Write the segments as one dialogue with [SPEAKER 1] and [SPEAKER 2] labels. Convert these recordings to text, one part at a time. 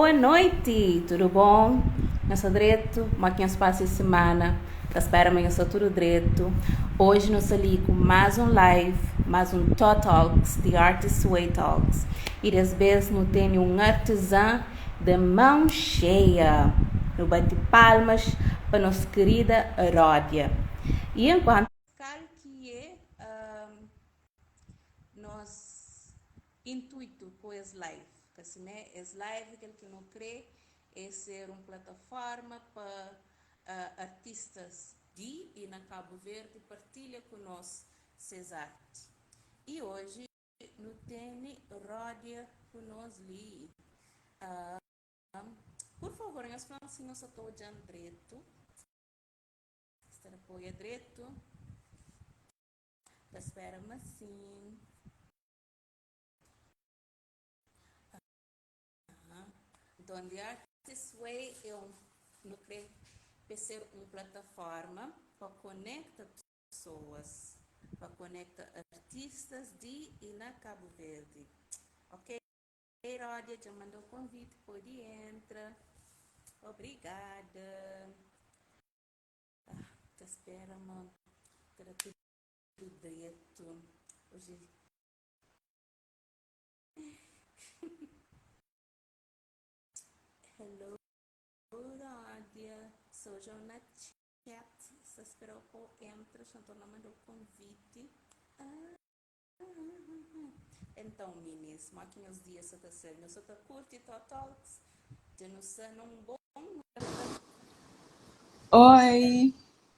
[SPEAKER 1] Boa noite, tudo bom? Eu sou Direto, máquina espaço de semana, da espera amanhã sou tudo direito. Hoje nós ali com mais um live, mais um Thought Talks, The Artist Way Talks. E dessa vez não tenho um artesã de mão cheia. Eu bate palmas para nossa querida Ródia. E enquanto que é nosso intuito com esse live, que assim, né, esse live que não crê é ser uma plataforma para artistas de e na Cabo Verde partilha conosco suas artes. E hoje no tem Ródia conosco ali. Por favor, nós falamos assim, nós estou olhando direito. Está apoia direito. Espera-me assim. Então, The Artist Way, eu não creio que ser uma plataforma para conectar pessoas, para conectar artistas de e na Cabo Verde. Ok? Ródia já mandou o convite, pode entrar. Obrigada. Espera, mano. Para tudo direito. Hoje. Hello, Ródia. Sou já na chat. Se esperou por entra, já estou mandando o convite. Então, meninas, máquinas dias está sendo. Eu só estou curtindo Talks. Já não sei, não bom.
[SPEAKER 2] Oi!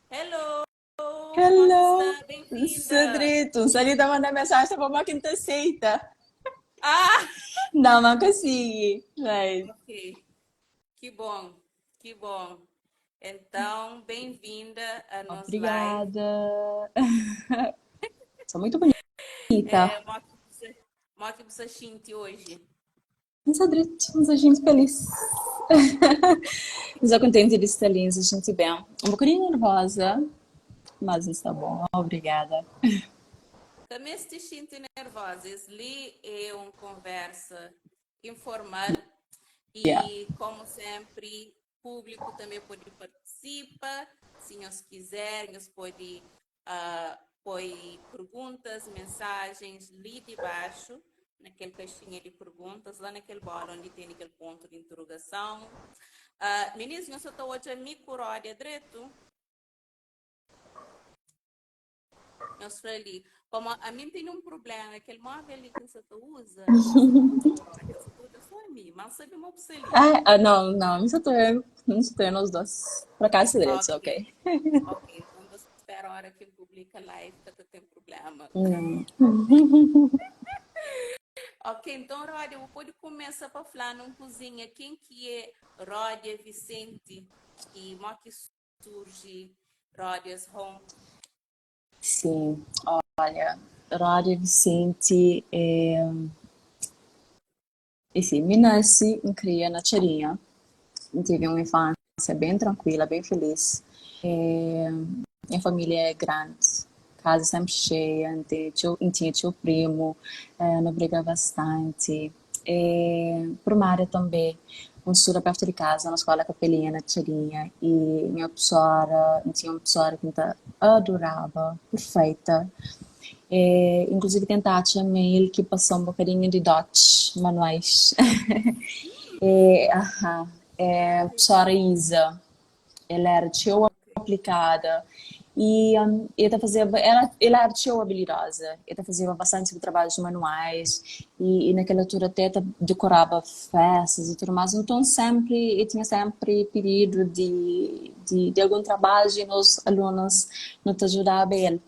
[SPEAKER 1] Hello! Como é que
[SPEAKER 2] Hello!
[SPEAKER 1] está? Bem-vinda!
[SPEAKER 2] Cedrito, salita mandar mensagem para uma quinta aceita.
[SPEAKER 1] Ah!
[SPEAKER 2] Não, não consigo. Right.
[SPEAKER 1] Ok. Que bom, que bom. Então, bem-vinda a nosso live.
[SPEAKER 2] Obrigada. Sou muito bonita.
[SPEAKER 1] Como é que você sente hoje?
[SPEAKER 2] Cedrito, mas a gente feliz. Já contente de estar ali, a gente bem. Um bocadinho nervosa, mas está bom. Obrigada.
[SPEAKER 1] Também se sente nervosa. Ali é uma conversa informal
[SPEAKER 2] Yeah.
[SPEAKER 1] e, como sempre, o público também pode participar. Se nós quiserem, nós pode pôr perguntas, mensagens ali debaixo, naquele caixinha de perguntas, lá naquele bolo onde tem aquele ponto de interrogação. Meninas, nós estou hoje a micródia direto. Nós ali. Como a mim tem um problema, aquele móvel ali que você usa, não sei como você usa só a mim, mas sabe uma opção ali.
[SPEAKER 2] Não, não, não estou nos dois. Por acaso, Cedrito,
[SPEAKER 1] Ok,
[SPEAKER 2] ok.
[SPEAKER 1] ok. Então você espera a hora que publica a live que tem problema.
[SPEAKER 2] Hum.
[SPEAKER 1] Ok, então, Ródia, eu pode começar para falar numa cozinha. Quem que é Ródia Vicente? E como que surge Ródia's Home?
[SPEAKER 2] Sim, olha, Rádio Vicente sim, me nasci em cria na Tcharinha. Tive uma infância bem tranquila, bem feliz. Minha família é grande, casa sempre cheia, tinha tio primo, não briga bastante. Primária também, uma estuda perto de casa, na escola capelinha na Tcharinha. E minha professora, tinha uma professora que eu adorava, perfeita. Inclusive tentar chamar que passou um bocadinho de dotes manuais. Aham, a professora Isa, ela era tão
[SPEAKER 1] Ok.
[SPEAKER 2] aplicada e ela era tão habilidosa. Ela fazia bastante trabalhos manuais e naquela altura até decorava festas e tudo mais. Então sempre, eu tinha sempre pedido de algum trabalho e os alunos nos ajudavam ele.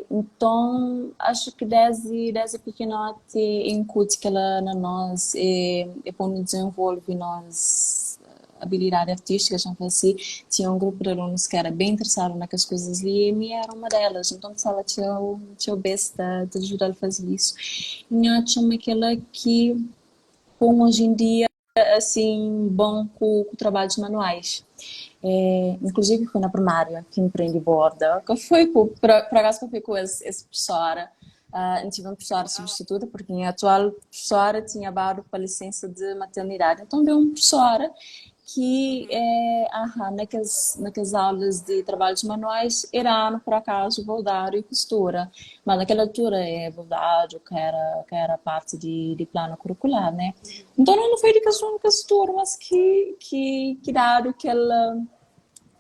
[SPEAKER 2] Então, acho que desde pequenote incute que ela na nós e quando desenvolve nós habilidade artística, já assim, tinha um grupo de alunos que era bem interessado naquelas coisas ali e me era uma delas. Então, se ela tinha o besta de ajudar a fazer isso. E eu acho aquela que, como hoje em dia, assim, bom com trabalhos manuais. Inclusive foi na primária que empreendi borda, que foi por acaso que eu fui com essa professora, Eu tive uma professora substituta, porque a minha atual professora tinha barro para licença de maternidade. Então, veio uma professora que, naquelas aulas de trabalhos manuais, era, por acaso, bordado e costura. Mas naquela altura, bordado, que era parte de plano curricular, né? Então, não foi de questão de costura, mas que daram aquela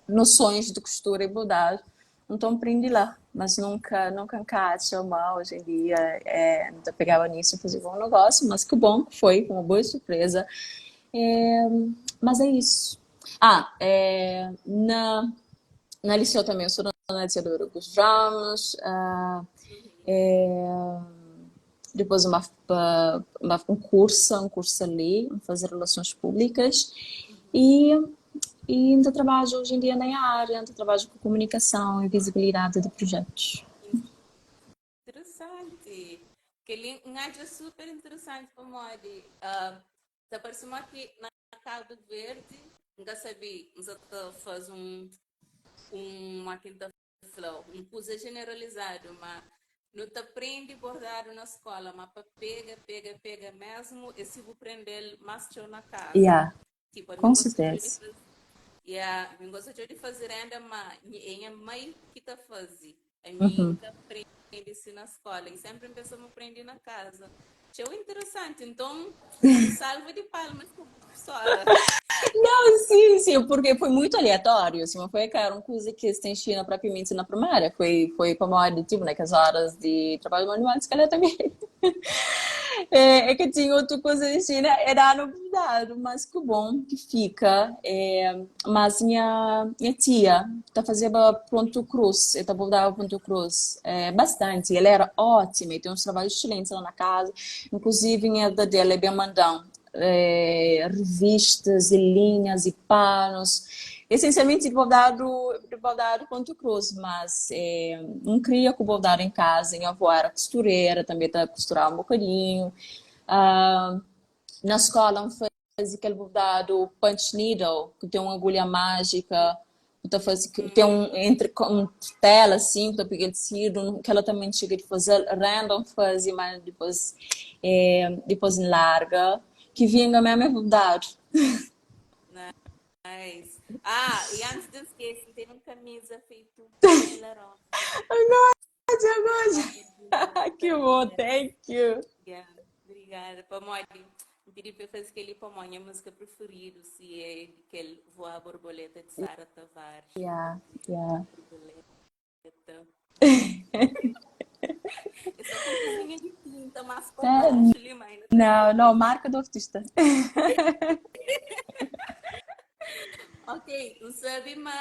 [SPEAKER 2] noções de costura e bordado. Então aprendi lá, mas nunca encaixa mal hoje em dia. Ainda pegava nisso e fazia um bom negócio, mas que bom que foi, uma boa surpresa. É, mas é isso. Na Liceu também, eu sou na iniciadora dos Ramos, depois um curso ali, fazer relações públicas, e e ainda trabalho hoje em dia na área, ainda trabalho com comunicação e visibilidade de projetos.
[SPEAKER 1] Interessante. Que ele é super interessante para nós. Tá parecendo aqui na Cabo Verde, nunca sabia, nós faz uma quinta um coisa generalizado, mas não te aprende bordado na escola, mas para pega mesmo, e se vou aprender mais na casa.
[SPEAKER 2] Yeah,
[SPEAKER 1] Tipo, a mim
[SPEAKER 2] com
[SPEAKER 1] gosto de
[SPEAKER 2] certeza.
[SPEAKER 1] fazer, yeah, eu gosto de fazer ainda, mas é a mãe que tá fazendo. A mim
[SPEAKER 2] Uhum.
[SPEAKER 1] nunca aprende isso na escola, e sempre a pessoa me aprende na casa. Achei interessante, então, um salve de palmas para a professora.
[SPEAKER 2] Não, sim, porque foi muito aleatório, assim, não foi, cara, uma coisa que se tem China propriamente na primária, foi para uma hora, tipo, naquelas horas de trabalho manual, se calhar também. Que tinha outra coisa de China, era novidade, mas que bom que fica. Mas minha tia tá fazendo Ponto Cruz, eu estava dando Ponto Cruz bastante, ela era ótima, e tem uns trabalhos excelentes lá na casa, inclusive a da dela é bem mandão. Revistas e linhas e panos, essencialmente de bordado Ponto Cruz, mas não queria que bordado em casa. Minha avó era costureira, também tá costurar um bocadinho. Ah, Na escola fazia aquele bordado punch needle, que tem uma agulha mágica, que tem um tela assim, que peguei tecido, que ela também chega de fazer random, fazia, mas depois em larga, que vinha mesmo é bordado.
[SPEAKER 1] Nice. E antes de esquecer, tem uma camisa feita pela Laranja.
[SPEAKER 2] Que bom, thank you.
[SPEAKER 1] Obrigada. Pamoide, eu pedi para fazer aquele pamonha, a música preferida, se é aquele Voar a Borboleta de Sara Tavares.
[SPEAKER 2] Yeah, yeah.
[SPEAKER 1] Borboleta. Essa composição de tinta, mas para
[SPEAKER 2] É,
[SPEAKER 1] baixo, ali, mãe, não está
[SPEAKER 2] não, não,
[SPEAKER 1] sabendo.
[SPEAKER 2] marca do artista.
[SPEAKER 1] Ok, o sabe uma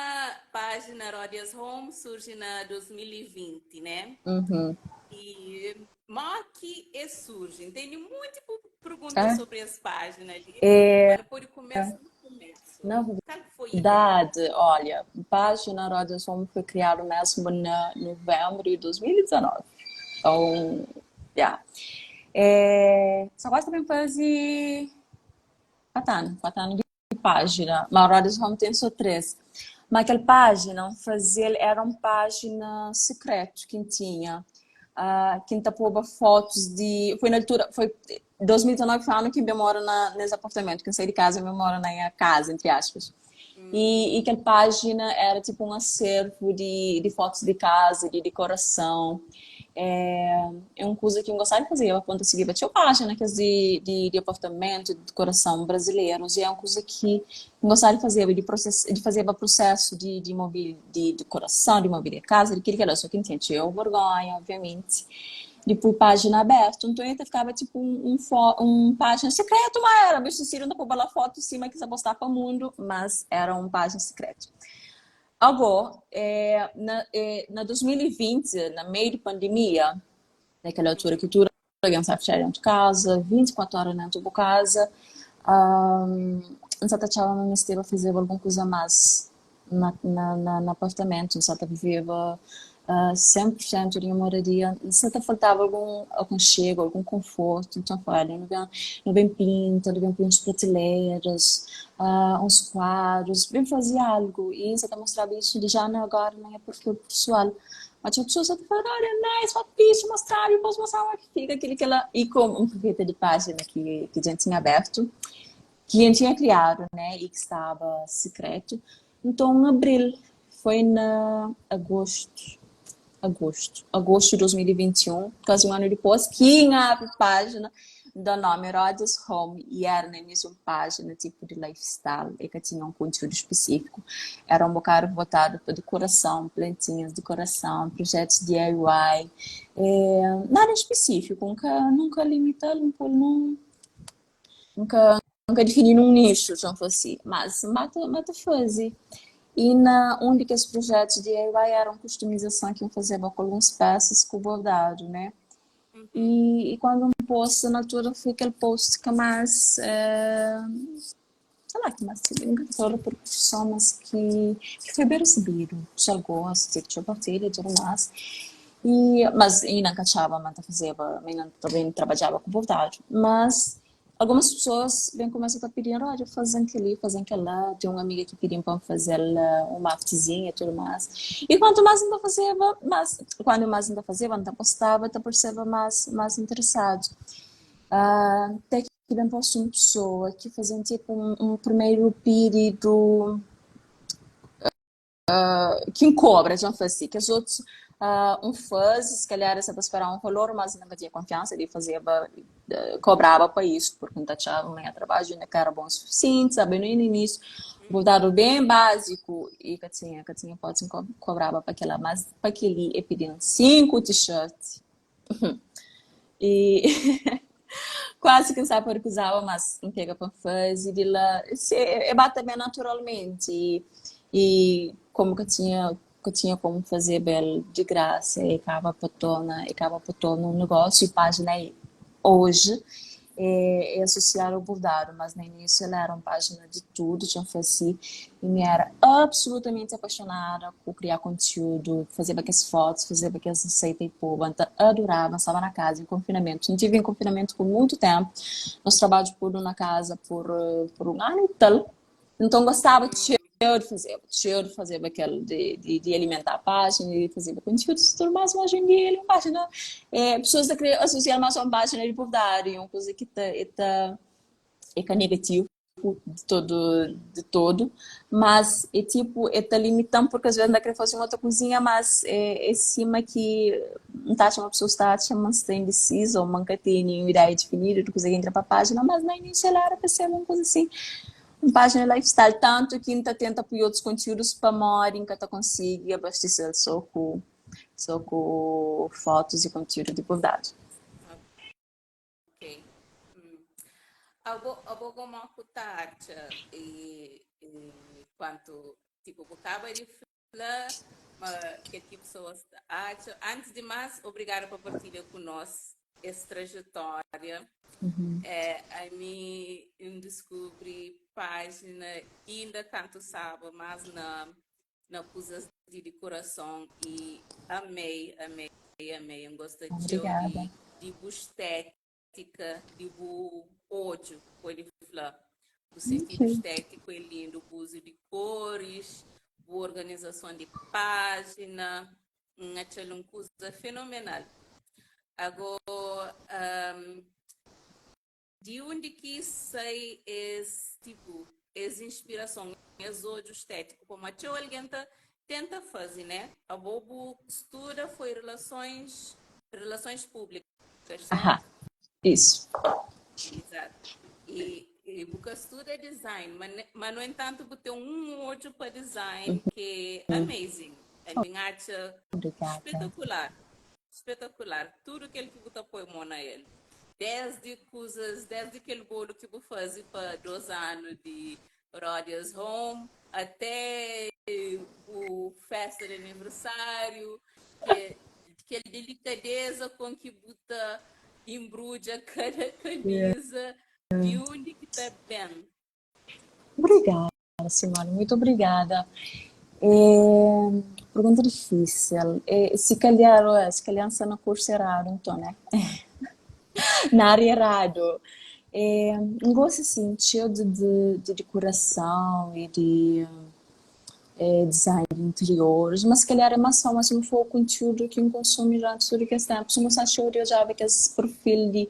[SPEAKER 1] página Rodias Home surge na 2020, né?
[SPEAKER 2] Uhum.
[SPEAKER 1] E mas que surge. Tenho muitas perguntas
[SPEAKER 2] É,
[SPEAKER 1] sobre as páginas ali,
[SPEAKER 2] é,
[SPEAKER 1] mas por começo do começo.
[SPEAKER 2] na
[SPEAKER 1] Qual foi a ideia?
[SPEAKER 2] verdade, olha, a página Rodas Home foi criada mesmo em novembro de 2019. Então, yeah. Só gosto também de fazer Patano de página. Mas Rodas Home tem só três. Mas aquela página, era uma página secreta que tinha. Quem tapou fotos de. Foi na altura. Foi 2019 foi o ano que eu moro nesse apartamento. Que eu saí de casa, eu moro na minha casa, entre aspas. E aquela página era tipo um acervo de fotos de casa, de decoração. É uma coisa que eu gostava de fazer. Eu quando seguia tinha página que de apartamento, de decoração brasileiros. E é uma coisa que eu gostava de fazer, de fazer o processo de decoração, de mobília de casa, de aquilo que era. Só que não tinha vergonha, obviamente. Depois página aberta, então ainda ficava tipo um página secreto, mas era bicho Ciro, não pôr lá foto em cima que você postar para o mundo, mas era uma página secreta. Agora, na 2020, na meio de pandemia, naquela altura que tudo alguém estava fechado dentro de casa, 24 horas dentro de casa, não sei se a estava a fazer alguma coisa mais no apartamento, não sei se vivia 100% de uma moradia, não sei se faltava algum aconchego, algum conforto, então olha, não vem pinta, não vem uns prateleiras, uns quadros, bem fazer algo, e você está mostrando isso de já agora, não é perfil pessoal. Mas tinha pessoas que falaram, olha, nice, foto fixe, mostrar, eu posso mostrar como é que fica, aquilo que ela... E com um perfil de página que a gente tinha aberto, que a gente tinha criado, né, e que estava secreto. Então, em abril, foi na agosto de 2021, quase um ano depois, que abre a página do nome Rodius Home e era na mesma página tipo de lifestyle e que tinha um conteúdo específico. Era um bocado voltado para decoração, plantinhas, decoração, projetos DIY, nada específico, nunca limitado, nunca defini um nicho, já fosse, mas mata fazer. E um desses projetos de DIY eram customização que eu fazia com alguns peças com bordado, né?
[SPEAKER 1] Uhum.
[SPEAKER 2] E quando um post na altura foi aquele post que mais, sei lá, que mais teve toda a repercussão, mas que foi bem recebido. Já gosto, que eu partilha e tudo mais. Mas ainda cachava, mas ainda também trabalhava com bordado. Mas algumas pessoas vêm começam a pedir, olha, fazem aquilo, fazem aquilo lá. Tem uma amiga que pediu para fazer uma artezinha e tudo mais. E quanto mais ainda fazia, quando mais ainda fazia, ainda postava, até perceba mais interessado. Até que bem posto uma pessoa que fazia tipo um primeiro pedido que encobra, já assim, que os outros um fuzz, se calhar essa para esperar um valor, mas não tinha confiança, ele fazia, cobrava para isso, porque não achava meio trabalho, ainda que era bom o suficiente, sabe, no início, voltado bem básico, e que tinha pode cobrava para aquela, mas para aquele, e pedindo 5 t-shirts, e quase que não sabe por que usava, mas não pega para fazer, e lá, é bate bem naturalmente, e como que tinha como fazer bem de graça, e acaba por tornar um negócio, e página aí, hoje, é associar ao bordado, mas no início ela era uma página de tudo, tinha assim, e me era absolutamente apaixonada por criar conteúdo, fazer aquelas fotos, fazer aquelas receitas e pô, adorava, estava na casa em confinamento, não tive em confinamento por muito tempo, nós trabalhamos por na casa por um ano e tal, então gostava de cheio de fazer aquele de alimentar a página, de fazer conteúdos e tudo mais, mas hoje em dia ele é uma página, pessoas associam mais a uma página de bordado, uma coisa que é negativo de todo, mas é tipo, é limitando porque às vezes ainda quer fazer uma outra coisinha, mas é cima que não está uma pessoa está mas está indecisa ou manca tem nenhuma ideia definida do que você entra para a página, mas na início ela era para ser uma coisa assim, uma página lifestyle, tanto que ainda tenta apoiar outros conteúdos para mora, em que tu consiga abastecer só com fotos e conteúdo de bordado.
[SPEAKER 1] Ok. Hum. Abo uma kutacha quanto tipo bocava de fila que tipo pessoas acha. Antes de mais, obrigada por partilhar conosco essa trajetória. A mim eu descobri página ainda tanto sabe, mas na coisas de decoração e amei. Eu gosto
[SPEAKER 2] Obrigada.
[SPEAKER 1] de estética, de ódio, com ele fala. O
[SPEAKER 2] Thank
[SPEAKER 1] sentido
[SPEAKER 2] you.
[SPEAKER 1] estético é lindo, o uso de cores, boa organização de página, uma coisa fenomenal. Agora, de onde que sai esse tipo, essa inspiração, esse ódio estético? Como a tia alguém tenta fazer, né? A Bobo estuda foi relações públicas,
[SPEAKER 2] Aham,
[SPEAKER 1] certo?
[SPEAKER 2] isso.
[SPEAKER 1] Exato. E porque estuda design, mas no entanto, tem um ódio para design que é amazing. A minha arte
[SPEAKER 2] Obrigada.
[SPEAKER 1] espetacular. Espetacular. Tudo que ele que botou põe mão na ele. Desde aquele bolo que eu fazia para 2 anos de Rodia's Home, até o festa de aniversário, que delicadeza com que bota embrulha cada
[SPEAKER 2] Yeah.
[SPEAKER 1] camisa, de onde que está bem.
[SPEAKER 2] Obrigada, Simone, muito obrigada. Pergunta difícil. Se calhar está no curso errado, então, né? Na área errado. Um gosto assim, cheio de decoração e design de interiores, mas se calhar é mais só mais um pouco conteúdo que um consome durante todo esse tempo. Se você achou eu já vi que esse perfil de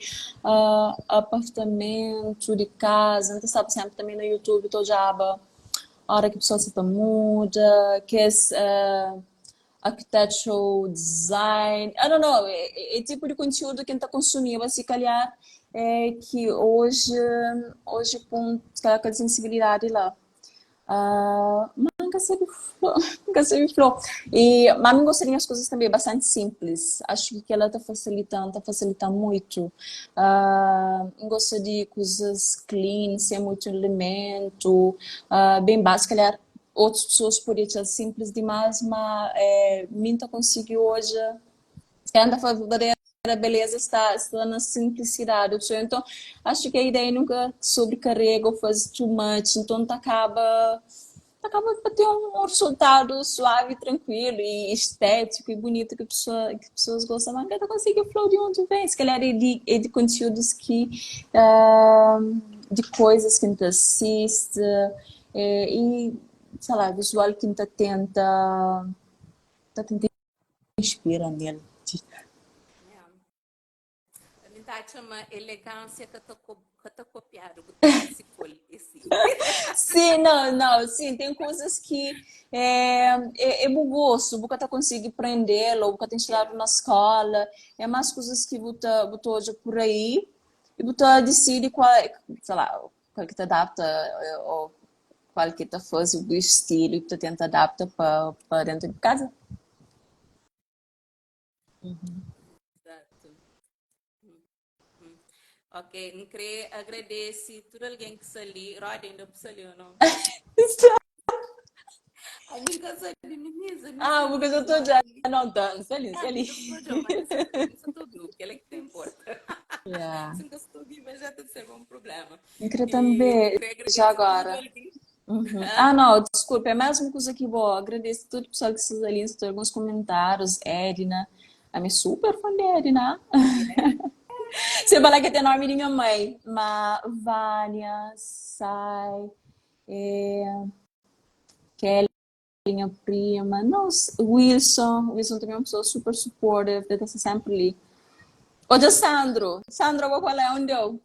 [SPEAKER 2] apartamento, de casa, então sabe sempre também no YouTube, então já a hora que a pessoa se muda, que é architectural design, I don't know, é tipo de conteúdo que a gente está consumindo, mas se calhar que hoje com se calhar, com a sensibilidade lá. Mas nunca se flor. E mas me gostaria as coisas também bastante simples. Acho que ela está facilitando muito. Gosto de coisas clean, sem muito elemento, bem básico. Calhar outras pessoas poderiam ser simples demais, mas minta consigo hoje. Anda a beleza está na simplicidade. Então, acho que a ideia nunca sobrecarrega ou faz too much. Então, acaba de ter um resultado suave, tranquilo e estético e bonito que, que pessoas gostam. Mas cada consegue flow de onde vem. Se calhar é de conteúdos que... de coisas que a gente assiste e, sei lá, visual que a gente tenta inspirar nele.
[SPEAKER 1] A mim tá chama elegância que eu copiado, que eu esse folha, esse.
[SPEAKER 2] Sim, não, sim, tem coisas que é bom gosto, você consegue prendê-lo, você tem estudado na escola, é mais coisas que você hoje por aí, e você decide qual, sei lá, qual que te adapta, ou qual que te faz o estilo, e você tenta adaptar para dentro de casa.
[SPEAKER 1] Exato. Hum. Ok, não queria agradecer a todo alguém que está ali. Rod, ainda para ali ou não? A mim cansa de mesa, não
[SPEAKER 2] Ah,
[SPEAKER 1] sei
[SPEAKER 2] porque eu
[SPEAKER 1] muito
[SPEAKER 2] estou
[SPEAKER 1] lá.
[SPEAKER 2] já não danço, ali,
[SPEAKER 1] Ah,
[SPEAKER 2] ali.
[SPEAKER 1] ainda estou já, mas isso é tudo, que é que te importa.
[SPEAKER 2] Yeah.
[SPEAKER 1] Se nunca estou viva, já está a ser um problema.
[SPEAKER 2] Eu queria
[SPEAKER 1] E não
[SPEAKER 2] também,
[SPEAKER 1] queria
[SPEAKER 2] já
[SPEAKER 1] agradecer tudo
[SPEAKER 2] agora.
[SPEAKER 1] alguém.
[SPEAKER 2] Uhum.
[SPEAKER 1] Ah,
[SPEAKER 2] Ah, não, desculpa, é mais uma coisa que vou agradecer a todo o pessoal que vocês ali, tem alguns comentários, Edna, a minha super fã de Edna.
[SPEAKER 1] yeah.
[SPEAKER 2] Você vai lá que tem o nome de minha mãe, mas Vânia, Sai, Kelly, minha prima, nossa, Wilson também é uma pessoa super supportive, deve estar sempre ali. Ô, Sandro, qual é onde eu?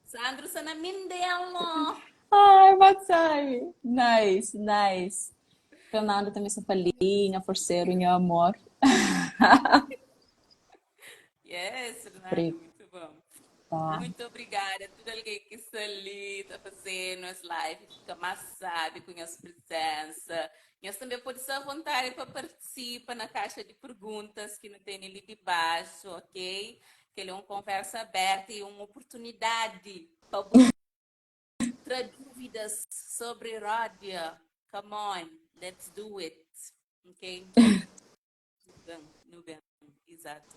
[SPEAKER 1] Sandro, você não me deu,
[SPEAKER 2] Ai, Batsai, nice. Fernando também sua palhinha, forceiro, meu amor.
[SPEAKER 1] yes, Fernando,
[SPEAKER 2] Obrigada.
[SPEAKER 1] muito bom. Muito obrigada a todo alguém que está ali, está fazendo as lives, fica mais sabe, com a nossa presença. Nós também pode ser à vontade para participar na caixa de perguntas que não tem ali de baixo, ok? Que ele é uma conversa aberta e uma oportunidade para botar dúvidas sobre Ródia. Come on, let's do it, ok? No bem, exato.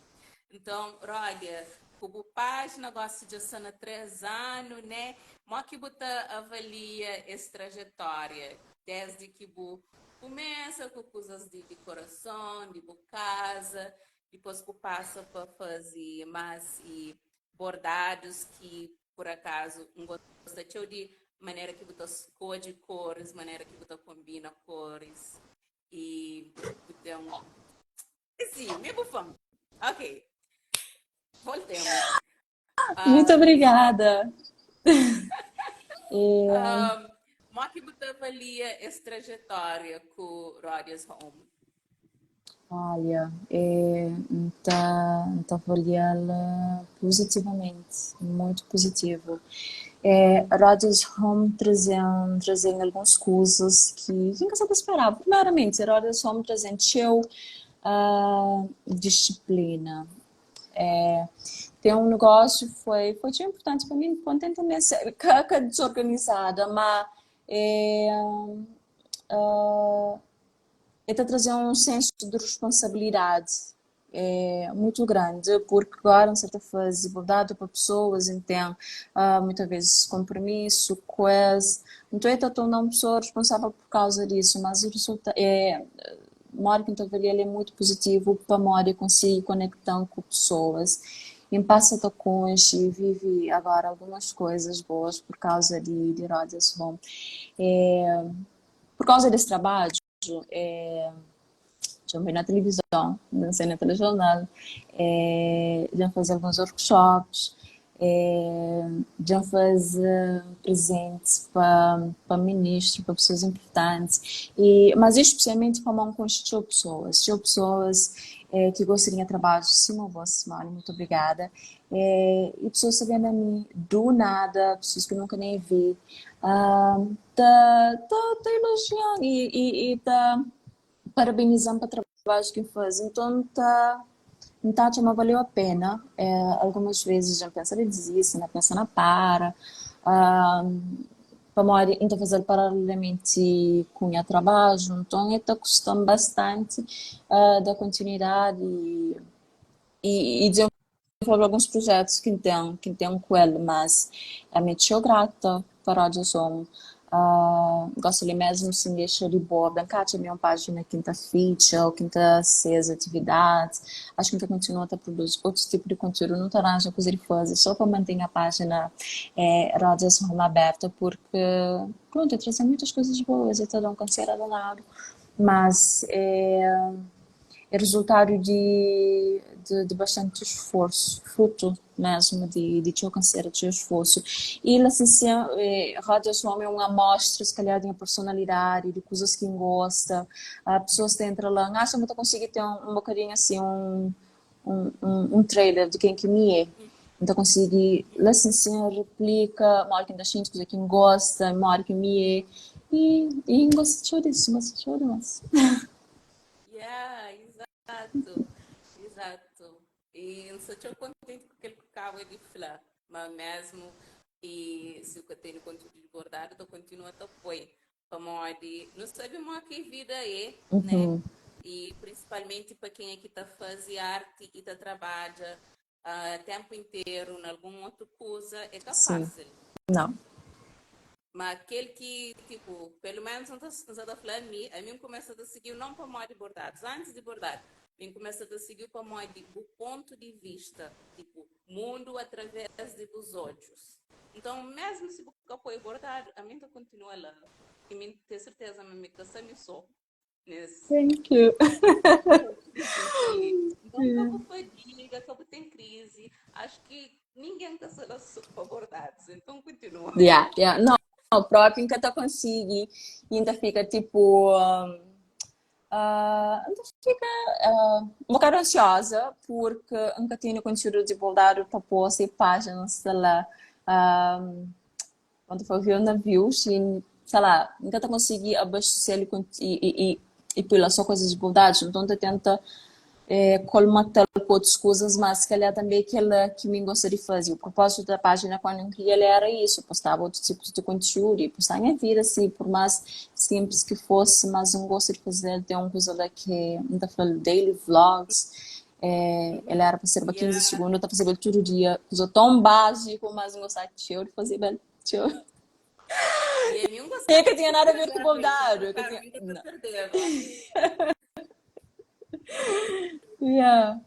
[SPEAKER 1] Então, olha, como página gosta de há 3 anos, né? Como que você avalia essa trajetória? Desde que você começa com coisas de decoração, de casa, depois que passa para fazer mais e bordados que, por acaso, não gosta de maneira que você escolhe cores, maneira que você combina cores. E, então, sim, me bufamos. Ok, voltemos.
[SPEAKER 2] Muito
[SPEAKER 1] Um,
[SPEAKER 2] obrigada.
[SPEAKER 1] como é que você avalia essa trajetória com o Rodia's Home?
[SPEAKER 2] Olha, tá avaliá-la positivamente, muito positivo. Rogers Home trazendo algumas coisas que nunca se esperava. Primeiramente, Rogers Home trazendo show, disciplina. Ter um negócio foi tão importante para mim, contente nessa, desorganizada, mas está trazendo um senso de responsabilidade muito grande, porque agora, em certa fase, vou dar para pessoas, então, muitas vezes, compromisso, coisa. Então, eu estou não pessoa responsável por causa disso, mas o resultado marketing ele é muito positivo para a Mori conseguir conectar com pessoas. Em passa com e vive agora algumas coisas boas por causa de Rogers Home. por causa desse trabalho, já vi na televisão, não sei, na telejornal, já fiz alguns workshops, já fiz presentes para ministros, para pessoas importantes, mas especialmente para não constituir pessoas. Tinha pessoas que gostariam de trabalhar sim, vossa semana, muito obrigada. E pessoas sabendo a mim do nada, pessoas que eu nunca nem vi, tá elogiando e tá parabenizando para o trabalho que faz. Então, tá, valeu a pena. Algumas vezes já pensa em desistir, não pensa na para. Para morar, então fazer paralelamente com o trabalho, então está custando bastante da continuidade e desenvolver alguns projetos que tem com ele, mas a mim sou grata para onde eu sou. Gosto mesmo se deixa de boa, bem cá tinha minha página quinta feature ou quinta seis atividades, acho que ainda continua a produzir outro tipo de conteúdo, não está nada a coisa de fazer, só para manter a página rádio de forma aberta, porque pronto, eu trouxe muitas coisas boas e todo um canseira do lado, mas é resultado de bastante esforço, fruto mesmo de teu canseira, de teu esforço. E assim, rádio é uma amostra, se calhar, de uma personalidade, de coisas que gosta. Pessoas que entram lá, acho que eu consegui ter um bocadinho assim, um trailer de quem que me é. Então, consegui, assim, replica, uma hora que ainda gente, coisa que gosta, uma hora que me é. E gostou disso, gostou disso.
[SPEAKER 1] Yeah, exato, exato. E eu sou tão contente com aquele que acaba de falar, mas mesmo e se eu tenho conteúdo de bordado, eu continuo a te apoiar. Como de, não sabemos o que vida é, né?
[SPEAKER 2] Uhum.
[SPEAKER 1] E principalmente para quem é que está fazendo arte e está trabalha o tempo inteiro em alguma outra coisa, é que é
[SPEAKER 2] Sim.
[SPEAKER 1] fácil.
[SPEAKER 2] Não.
[SPEAKER 1] Mas aquele que, tipo, pelo menos não está a falar a mim começa a seguir não para modo de bordados, antes de bordar, mim começa a seguir para modo do ponto de vista, tipo, mundo através dos olhos. Então, mesmo se você foi bordado, a mim continua lá. E me tem certeza, me caça me só nesse.
[SPEAKER 2] Thank you.
[SPEAKER 1] Então, acaba fadiga, acaba tem crise. Acho que ninguém está só para bordados, então continua.
[SPEAKER 2] Yeah. Não, o próprio ainda consigo e ainda fica tipo. Ainda fica um bocado ansiosa porque nunca tenho conteúdo divulgado para pôr e páginas, sei lá. Quando for ver navios e, sei lá, nunca consegui abastecer ele e pela só coisas divulgadas. Então, eu tento colmatar com outras coisas, mas se calhar também aquela que me gostaria de fazer. O propósito da página quando eu criei era isso, postava outros tipos de conteúdo e postar minha vida, assim, por mais simples que fosse, mas não gosto de fazer, tem uma coisa lá que ainda falo daily vlogs, ela era para ser para 15 segundos, eu estava fazendo todo dia, coisa tão básico, mas não gostava de fazer, bem,
[SPEAKER 1] E a mim
[SPEAKER 2] e
[SPEAKER 1] gostava
[SPEAKER 2] que
[SPEAKER 1] de
[SPEAKER 2] tinha nada a ver com
[SPEAKER 1] fazer,
[SPEAKER 2] bondade, que
[SPEAKER 1] a
[SPEAKER 2] tinha...
[SPEAKER 1] vida está
[SPEAKER 2] Não.
[SPEAKER 1] perdendo.
[SPEAKER 2] Yeah.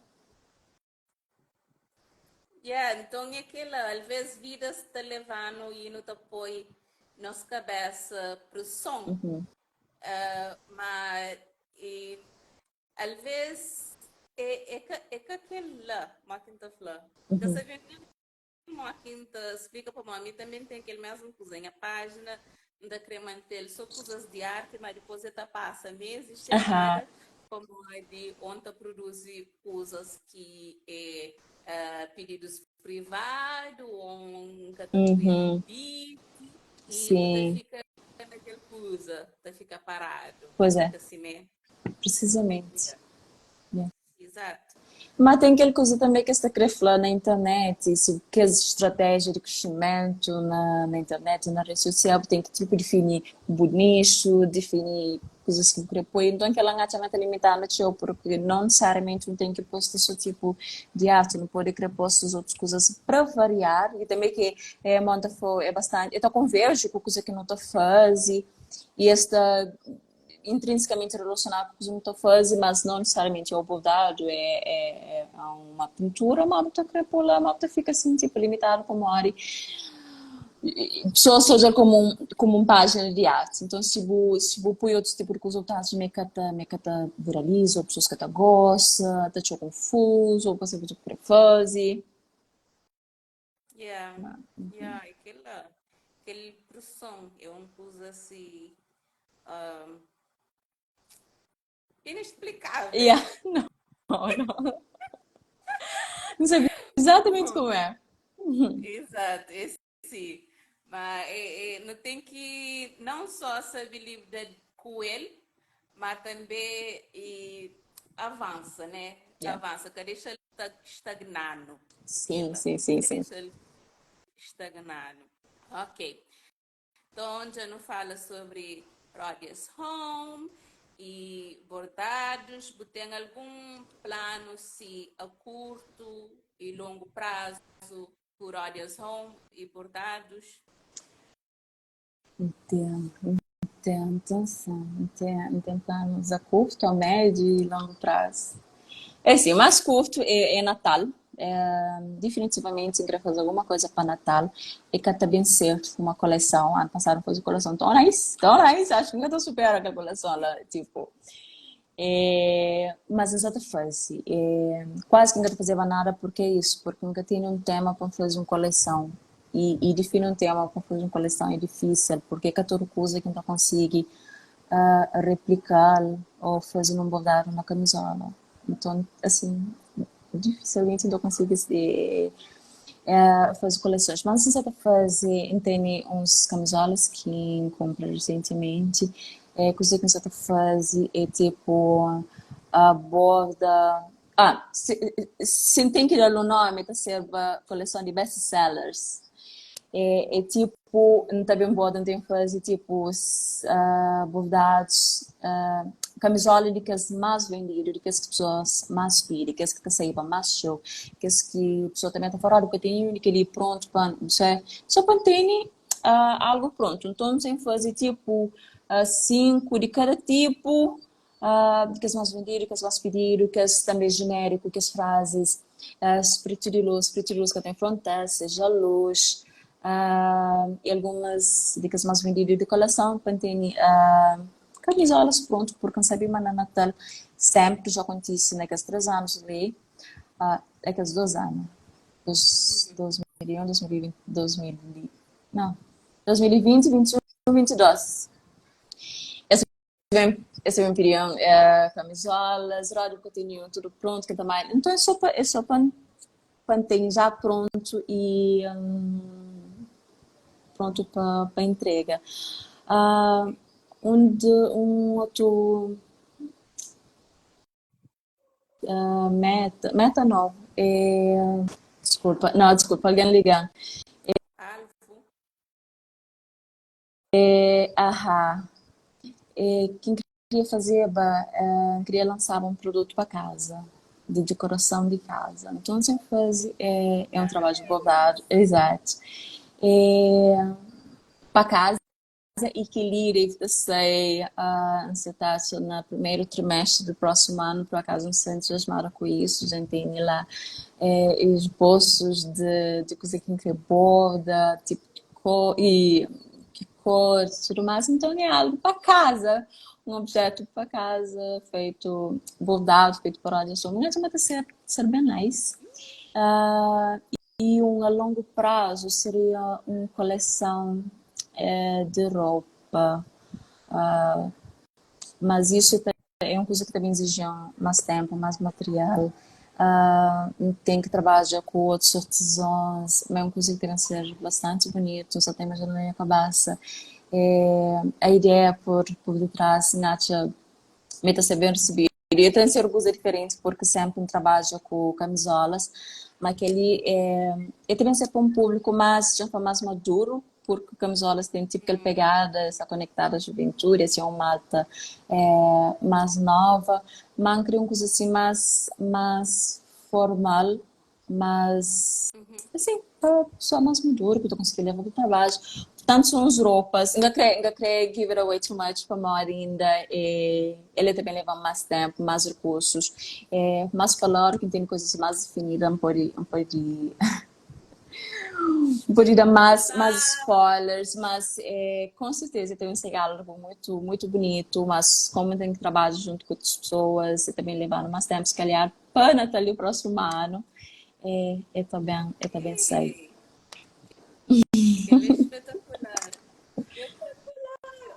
[SPEAKER 1] Yeah, então é aquela, às vezes vida se está levando e não te põe nossa cabeça para o som.
[SPEAKER 2] Uhum.
[SPEAKER 1] Mas às vezes que aquele lá, máquina está falando. Que
[SPEAKER 2] Uhum.
[SPEAKER 1] sabia que máquina explica para mim também tem aquele mesmo cozinha página ainda querer manter só coisas de arte, mas depois está passa meses sem
[SPEAKER 2] Aham.
[SPEAKER 1] nada, como é de onde produz coisas que pedidos privados, ou categoria
[SPEAKER 2] Uhum.
[SPEAKER 1] B, e tu
[SPEAKER 2] Sim.
[SPEAKER 1] fica naquela coisa, tu fica parado,
[SPEAKER 2] Pois é,
[SPEAKER 1] fica assim mesmo.
[SPEAKER 2] precisamente.
[SPEAKER 1] Yeah.
[SPEAKER 2] Yeah.
[SPEAKER 1] Exato.
[SPEAKER 2] Mas tem aquela coisa também que está querer falar na internet, isso, que as estratégias de crescimento na internet, na rede social, tem que tipo definir o nicho, definir coisas que querer pôr. Então, aquela ngata não está limitada, porque não necessariamente não tem que postar só tipo de arte, não pode querer postar outras coisas para variar. E também que monta é bastante, eu converjo com coisa que não está fazendo e esta intrinsecamente relacionado com o que eu estou fazendo, mas não necessariamente é o bordado, é uma pintura, mas está crepula, mas fica assim, tipo, limitado como área. Só seja como página de arte. Então, se você põe outro tipo de resultados, me cata viraliza, ou pessoas que te gostam, te acham confuso, ou você pode fazer.
[SPEAKER 1] Yeah, yeah, aquele pressão é uma coisa assim, um, inexplicável.
[SPEAKER 2] Yeah, não, não. Não sei exatamente como é.
[SPEAKER 1] Exato, esse sim. Mas não tem que não só saber lidar com ele, mas também avança, né?
[SPEAKER 2] Yeah.
[SPEAKER 1] Avança, que deixa ele estagnado.
[SPEAKER 2] Sim,
[SPEAKER 1] Aquela,
[SPEAKER 2] sim, sim,
[SPEAKER 1] que
[SPEAKER 2] sim.
[SPEAKER 1] deixa ele estagnado. Ok. Então, já não fala sobre Rodius Home e bordados. Tem algum plano se a curto e longo prazo por Rodius Home e bordados?
[SPEAKER 2] Entendo, entendo. Então, sim, tem planos a curto, a médio e longo prazo. É assim, o mais curto é Natal. Definitivamente, queria fazer alguma coisa para Natal. E que está bem certo, uma coleção. Ano passado foi uma coleção tão nice, tão nice. Acho que nunca estou superando aquela coleção lá, tipo. Mas exata fase. Quase que nunca fazia nada porque é isso, porque nunca tinha um tema para fazer uma coleção. E definir um tema para fazer uma coleção é difícil, porque é toda coisa que não consegue replicar ou fazer um bordado na camisola. Então, assim, dificilmente eu consigo fazer coleções. Mas, você fazer, tem uns camisolas que comprei recentemente. Coisa que você fazer é tipo a borda. Se tem que dar o nome, tá serve a coleção de best-sellers. Tipo, não tá bem boa, não tem que fazer tipo bordados, camisola de que as mais vendidas, de que as pessoas mais pedem, que as que saíram mais show, que as que a pessoa também está fora do que tem que ali pronto para, só para ter algo pronto. Então, tem que fazer tipo cinco de cada tipo, que as mais vendidas, que as mais pedidas, que as também genérico, que as frases, espírito de luz que tem fronteira, seja luz, e algumas dicas mais vendidas de coleção, Pantene, camisolas pronto, porque não sabia mais na Natal, sempre já acontece naqueles 3 anos ali, naqueles 2 anos, dos 2001, 2020, 2020, não, 2020, 21, 22. Esse é meu opinião, camisolas, rádio continua, tudo pronto, que também. Então é só para ter já pronto e pronto para entrega. Ah, um outro meta não. Desculpa, não, desculpa, alguém ligando.
[SPEAKER 1] Alvo.
[SPEAKER 2] Aham. Quem queria fazer, queria lançar um produto para casa, de decoração de casa. Então, você faz, é um trabalho de bordado, exato. Para casa e que lhe sei você está no primeiro trimestre do próximo ano, por acaso não se entusiasmaram com isso, já tem lá esboços de coisa que borda, tipo de cor e que cor, tudo mais, então é algo para casa, um objeto para casa, feito, bordado, feito por áreas mas vai ser bem nice. Ah, e a longo prazo seria uma coleção de roupa, mas isso é uma coisa que também exige mais tempo, mais material. Tem que trabalhar com outros artesãos, mas é uma coisa que tem que ser bastante bonito, só tem mais na minha cabeça. A ideia por detrás, Nath, meta ser bem recebido. Eu tenho ser coisa diferente porque sempre trabalho com camisolas, mas que ele também ser para um público mais já mais maduro, porque camisolas têm tipo aquela pegada, está conectada à juventude, assim, é uma malta mais nova, mas queria uma coisa assim mais formal, mais assim, para pessoa mais madura, que eu consegui levar do trabalho. Tanto são as roupas, ainda creio give it away too much para a ainda. Ele também leva mais tempo, mais recursos, mais valor, que tem coisas mais definidas, não pode Podia dar mais spoilers, mas com certeza tem um catálogo muito, muito bonito, mas como tem que trabalhar junto com outras pessoas e também levando mais tempo, se calhar, para Natal o próximo ano, eu também sei.
[SPEAKER 1] Ei, que ele é espetacular.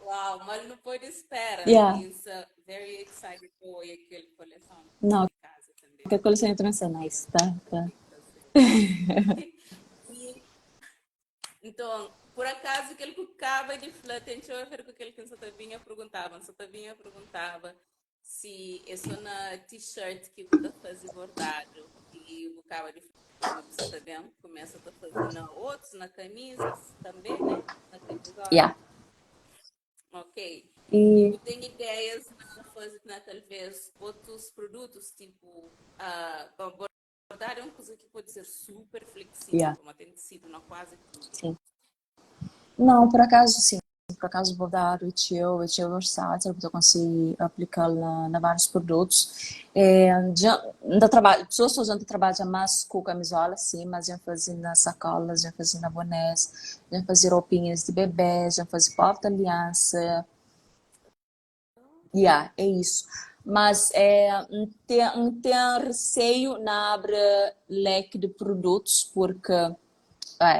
[SPEAKER 1] Wow, mas não pode espera.
[SPEAKER 2] Yeah,
[SPEAKER 1] Is very excited for aquele coleção
[SPEAKER 2] não,
[SPEAKER 1] de casa também.
[SPEAKER 2] que a coleção internacionais, tá, tá.
[SPEAKER 1] E, então, por acaso, aquele que acaba de falar, tem que ver com aquele que só vinha perguntava se é só na t-shirt que você faz bordado e o acaba de falar, você está vendo? Começa a fazer na outros, na camisas também, né? Na camisola.
[SPEAKER 2] Yeah.
[SPEAKER 1] Ok. E
[SPEAKER 2] E,
[SPEAKER 1] você tem ideias na fazer, né, talvez, outros produtos, tipo, bordar é uma coisa que pode ser super flexível,
[SPEAKER 2] yeah,
[SPEAKER 1] como tem sido na quase tudo.
[SPEAKER 2] sim. Não, por acaso, sim. Por acaso, vou dar o tio versátil, porque eu consigo aplicar na vários produtos. Da trabalho, pessoas que já trabalham mais com camisola, sim, mas já fazem nas sacolas, já fazem na bonés, já fazem roupinhas de bebê, já fazem porta-aliança. Yeah, é isso. Mas não tem receio na abre leque de produtos, porque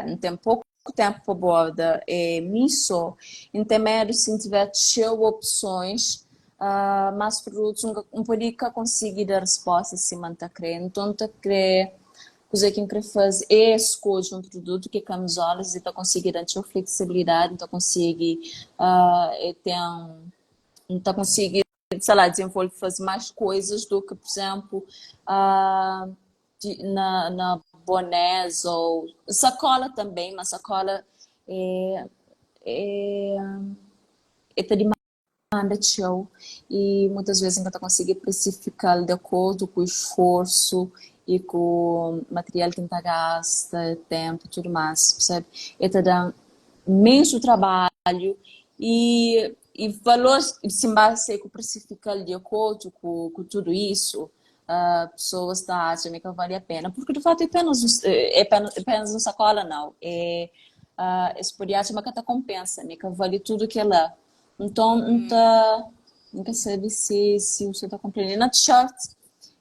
[SPEAKER 2] não tem pouco tempo para boda, nisso, em temer se tiver cheio opções, mais produtos, um pouquinho conseguir dar resposta se manta crer. Então, tá crer, coisa que eu quero fazer é escolher um produto que é camisolas e tá conseguindo ter flexibilidade, então conseguir, tá conseguindo, sei lá, desenvolver, fazer mais coisas do que, por exemplo, ah, na bonés ou sacola também, mas sacola é, é, é de demanda de show e muitas vezes ainda consegue precificar de acordo com o esforço e com o material que está gasta, tempo e tudo mais, percebe? É te dá imenso trabalho e valor se base com precificar de acordo com tudo isso, pessoas da acham que vale a pena, porque de fato é apenas uma sacola, não. Esse podiatra uma cata compensa, né? Que vale tudo que ela. Então, nunca sabe se você está compreendendo. Na t-shirt,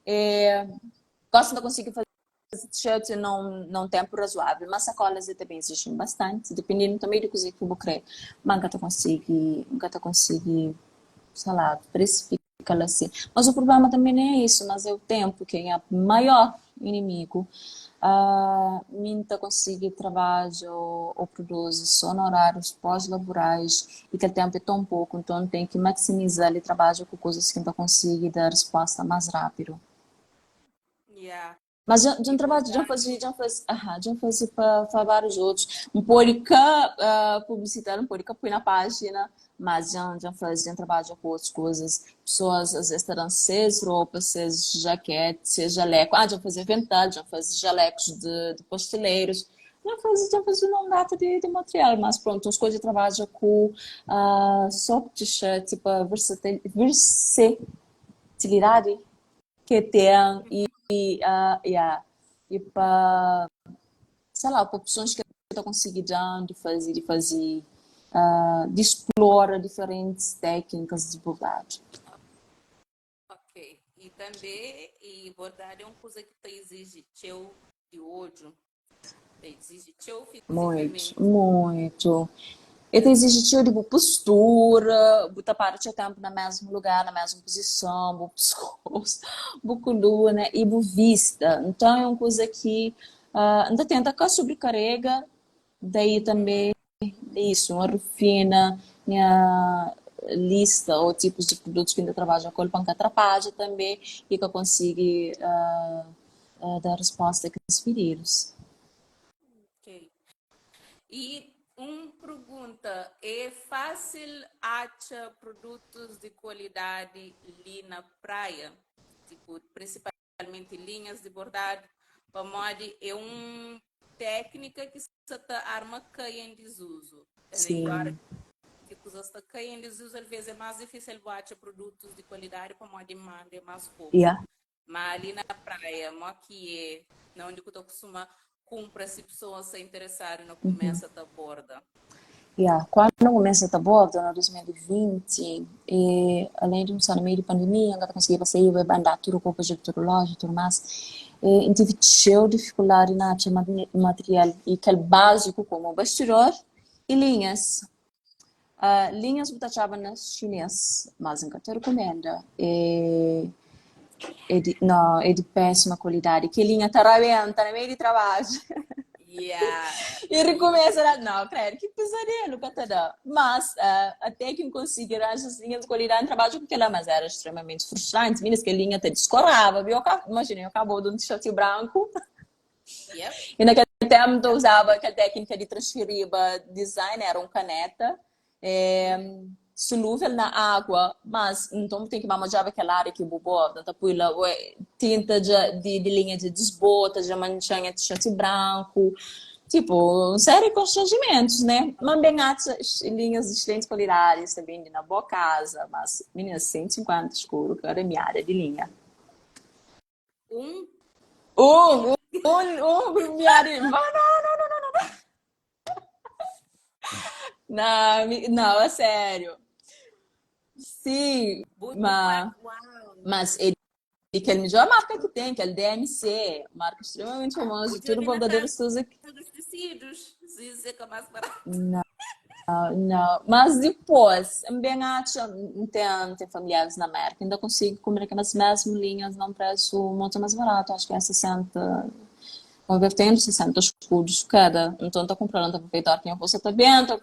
[SPEAKER 2] é, gosto de conseguir fazer t-shirt não tempo razoável, mas sacolas também existem bastante, dependendo também do que eu vou querer. Mas nunca te consegui, sei lá, precificar assim. Mas o problema também não é isso, mas é o tempo, que é o maior inimigo. Minta conseguir trabalho ou produz só no horários pós-laborais e que o tempo é tão pouco, então tem que maximizar o trabalho com coisas que não consigo dar resposta mais rápido.
[SPEAKER 1] Yeah.
[SPEAKER 2] Mas já
[SPEAKER 1] E
[SPEAKER 2] trabalho,
[SPEAKER 1] bordar,
[SPEAKER 2] já fazia para vários outros. Um pouca publicitário, um pouca põe na página, mas já fazia trabalho com outras coisas. Pessoas às vezes terão seis roupas, seis jaquetes, seis jalecos. Já fazia vental, já fazia jalecos de posteleiros. Já fazia um gato de material, mas pronto, as coisas de trabalho com soft t-shirt, tipo, versatilidade que tem yeah, e para, sei lá, para opções que eu estou conseguindo de fazer, de explorar diferentes técnicas de bordado.
[SPEAKER 1] ok. E também, e bordar é uma coisa que te exige teu de olho, te exige teu
[SPEAKER 2] Muito,
[SPEAKER 1] fisicamente.
[SPEAKER 2] muito. E te exige tipo de postura, botar parte o tempo no mesmo lugar, na mesma posição, o pescoço, a coluna e a vista. Então é uma coisa que ainda tenta cá sobrecarrega, daí também isso, uma refina, minha lista ou tipos de produtos que ainda trabalham com o banco atrapalha também e que eu consigo dar resposta a esses pedidos.
[SPEAKER 1] Ok. E uma pergunta, é fácil achar produtos de qualidade ali na praia? Tipo, principalmente linhas de bordado, para modo é uma técnica que se arma cai em desuso. E agora
[SPEAKER 2] Sim,
[SPEAKER 1] que os está cai em desuso, às vezes é mais difícil achar produtos de qualidade para modo demanda é mais pouco.
[SPEAKER 2] yeah.
[SPEAKER 1] Mas ali na praia, mo que é, na onde eu estou acostumada, cumpre se pessoa se interessar no começa a borda?
[SPEAKER 2] Yeah. Quando começa a bordo, no 2020, e além de um no meio de pandemia, ainda consegui sair, vai andar tudo com o projeto relógio e tudo mais, e tive cheio de dificuldade na achar material, e aquele básico como bastidor e linhas. Linhas que eu achava nas chinês, mas nunca te recomendo. Não, é de péssima qualidade. Que linha tá rabenta no meio de trabalho.
[SPEAKER 1] Yeah.
[SPEAKER 2] E recomeça a não, creio que pesadelo, catadão. Mas até que eu consegui essas linhas de qualidade em trabalho com aquela, mas era extremamente frustrante. Minas que a linha até descorava, viu? Imagina, eu acabou de um t-shirt branco.
[SPEAKER 1] Yep.
[SPEAKER 2] E naquele tempo eu usava aquela técnica de transferir design, era um caneta. Solúvel na água, mas então tem que manejar aquela área que bobou, então põe lá tinta de linha de desbota, de manchanha de short branco, tipo, série de constrangimentos, né? Mas bem linhas de excelentes qualidades, também de na boa casa, mas meninas 150 escuro, que era a minha área de linha.
[SPEAKER 1] Um,
[SPEAKER 2] Minha área, não, não, é sério. Sim, mas ele que é a melhor marca que tem, que é a DMC, marca extremamente famosa, tudo verdadeiro Suzuki.
[SPEAKER 1] Todos tecidos, se é mais barato.
[SPEAKER 2] Não, mas depois, bem acho, tem familiares na América, ainda consigo comer aquelas mesmas linhas num preço muito mais barato, acho que é 60, convertendo 60 escudos cada. Então, estou comprando, estou aproveitar que você está bem, estou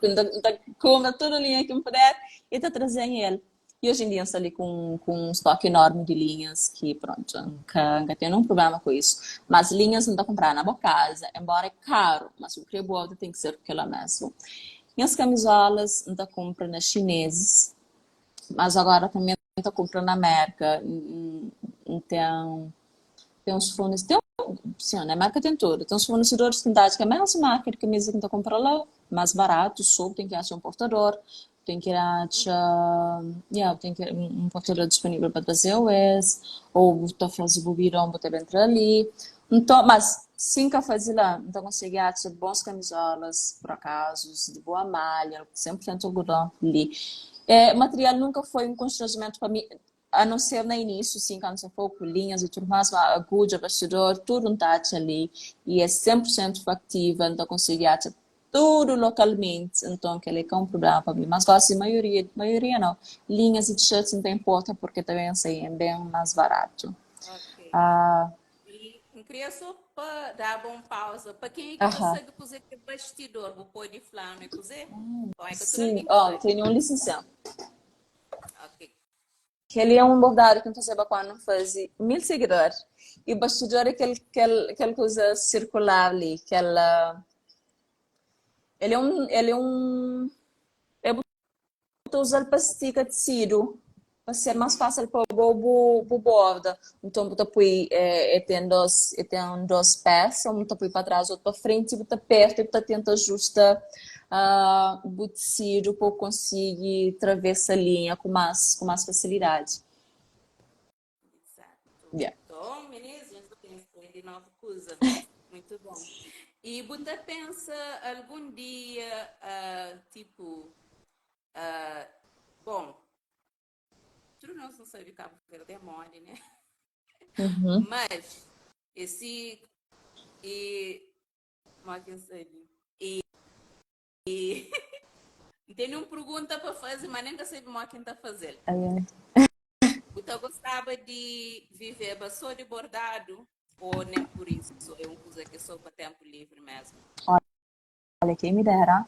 [SPEAKER 2] comprando toda a linha que eu puder e estou trazendo ele. E hoje em dia estou ali com um estoque enorme de linhas que, pronto, nunca tenho nenhum problema com isso. Mas linhas não estou comprando na minha casa, embora é caro, mas o preço boa tem que ser aquela mesmo. E as camisolas não estou comprando nas chineses, mas agora também estou comprando na América. Então, tem uns fornecedores, sim, na marca tem tudo. Tem uns fornecedores que têm que é a mesma marca de camisa que está comprando lá, mais barato, só tem que achar um portador, tem que achar, tem que um portador disponível para trazer o S, ou está fazendo o birão, botar entrar ali. Então, mas sim que fazer lá, então consegui achar bons camisolas, por acaso, de boa malha, 100% algodão ali. Material nunca foi um constrangimento para mim, a não ser no início, sim, quando você for com linhas e tudo mais, a agulha, bastidor, tudo um touch ali, e é 100% factível, então consegui achar tudo localmente, então que ele é um problema para mim, mas gosto de maioria não, linhas e t-shirts não tem importa, porque também assim, é bem mais barato.
[SPEAKER 1] Ok.
[SPEAKER 2] Ah,
[SPEAKER 1] E queria só para dar uma pausa. Para quem é que
[SPEAKER 2] aham,
[SPEAKER 1] consegue fazer bastidor, vou pôr de flano e cozer? Ou é que tu
[SPEAKER 2] sim,
[SPEAKER 1] alguém
[SPEAKER 2] ó,
[SPEAKER 1] cozer?
[SPEAKER 2] tenho um licenciado,
[SPEAKER 1] Ok.
[SPEAKER 2] que ele é um bordado que não fazia quando fazia 1.000 seguidores, e o bastidor é aquele coisa circular ali, aquela. Eu estou usando pastica tecido para ser mais fácil para o borda. Então, eu põe, tem dois pés, um põe para trás, outro para frente, e você perto e você tenta ajustar o tecido para conseguir atravessar a linha com mais facilidade.
[SPEAKER 1] Exato.
[SPEAKER 2] Yeah.
[SPEAKER 1] Então, meninas, eu penso de nova coisa. Muito bom. E você pensa algum dia, tipo, bom, tudo nós não sabemos Cabo Verde é mole, né?
[SPEAKER 2] Uhum.
[SPEAKER 1] Mas, esse, e, como é que eu sei? E, tem uma pergunta para fazer, mas nem sei como é que está a fazer.
[SPEAKER 2] Aí,
[SPEAKER 1] Você gostava de viver só de bordado? Ou nem por isso? É uma coisa que é só para tempo livre mesmo?
[SPEAKER 2] olha, quem me dera.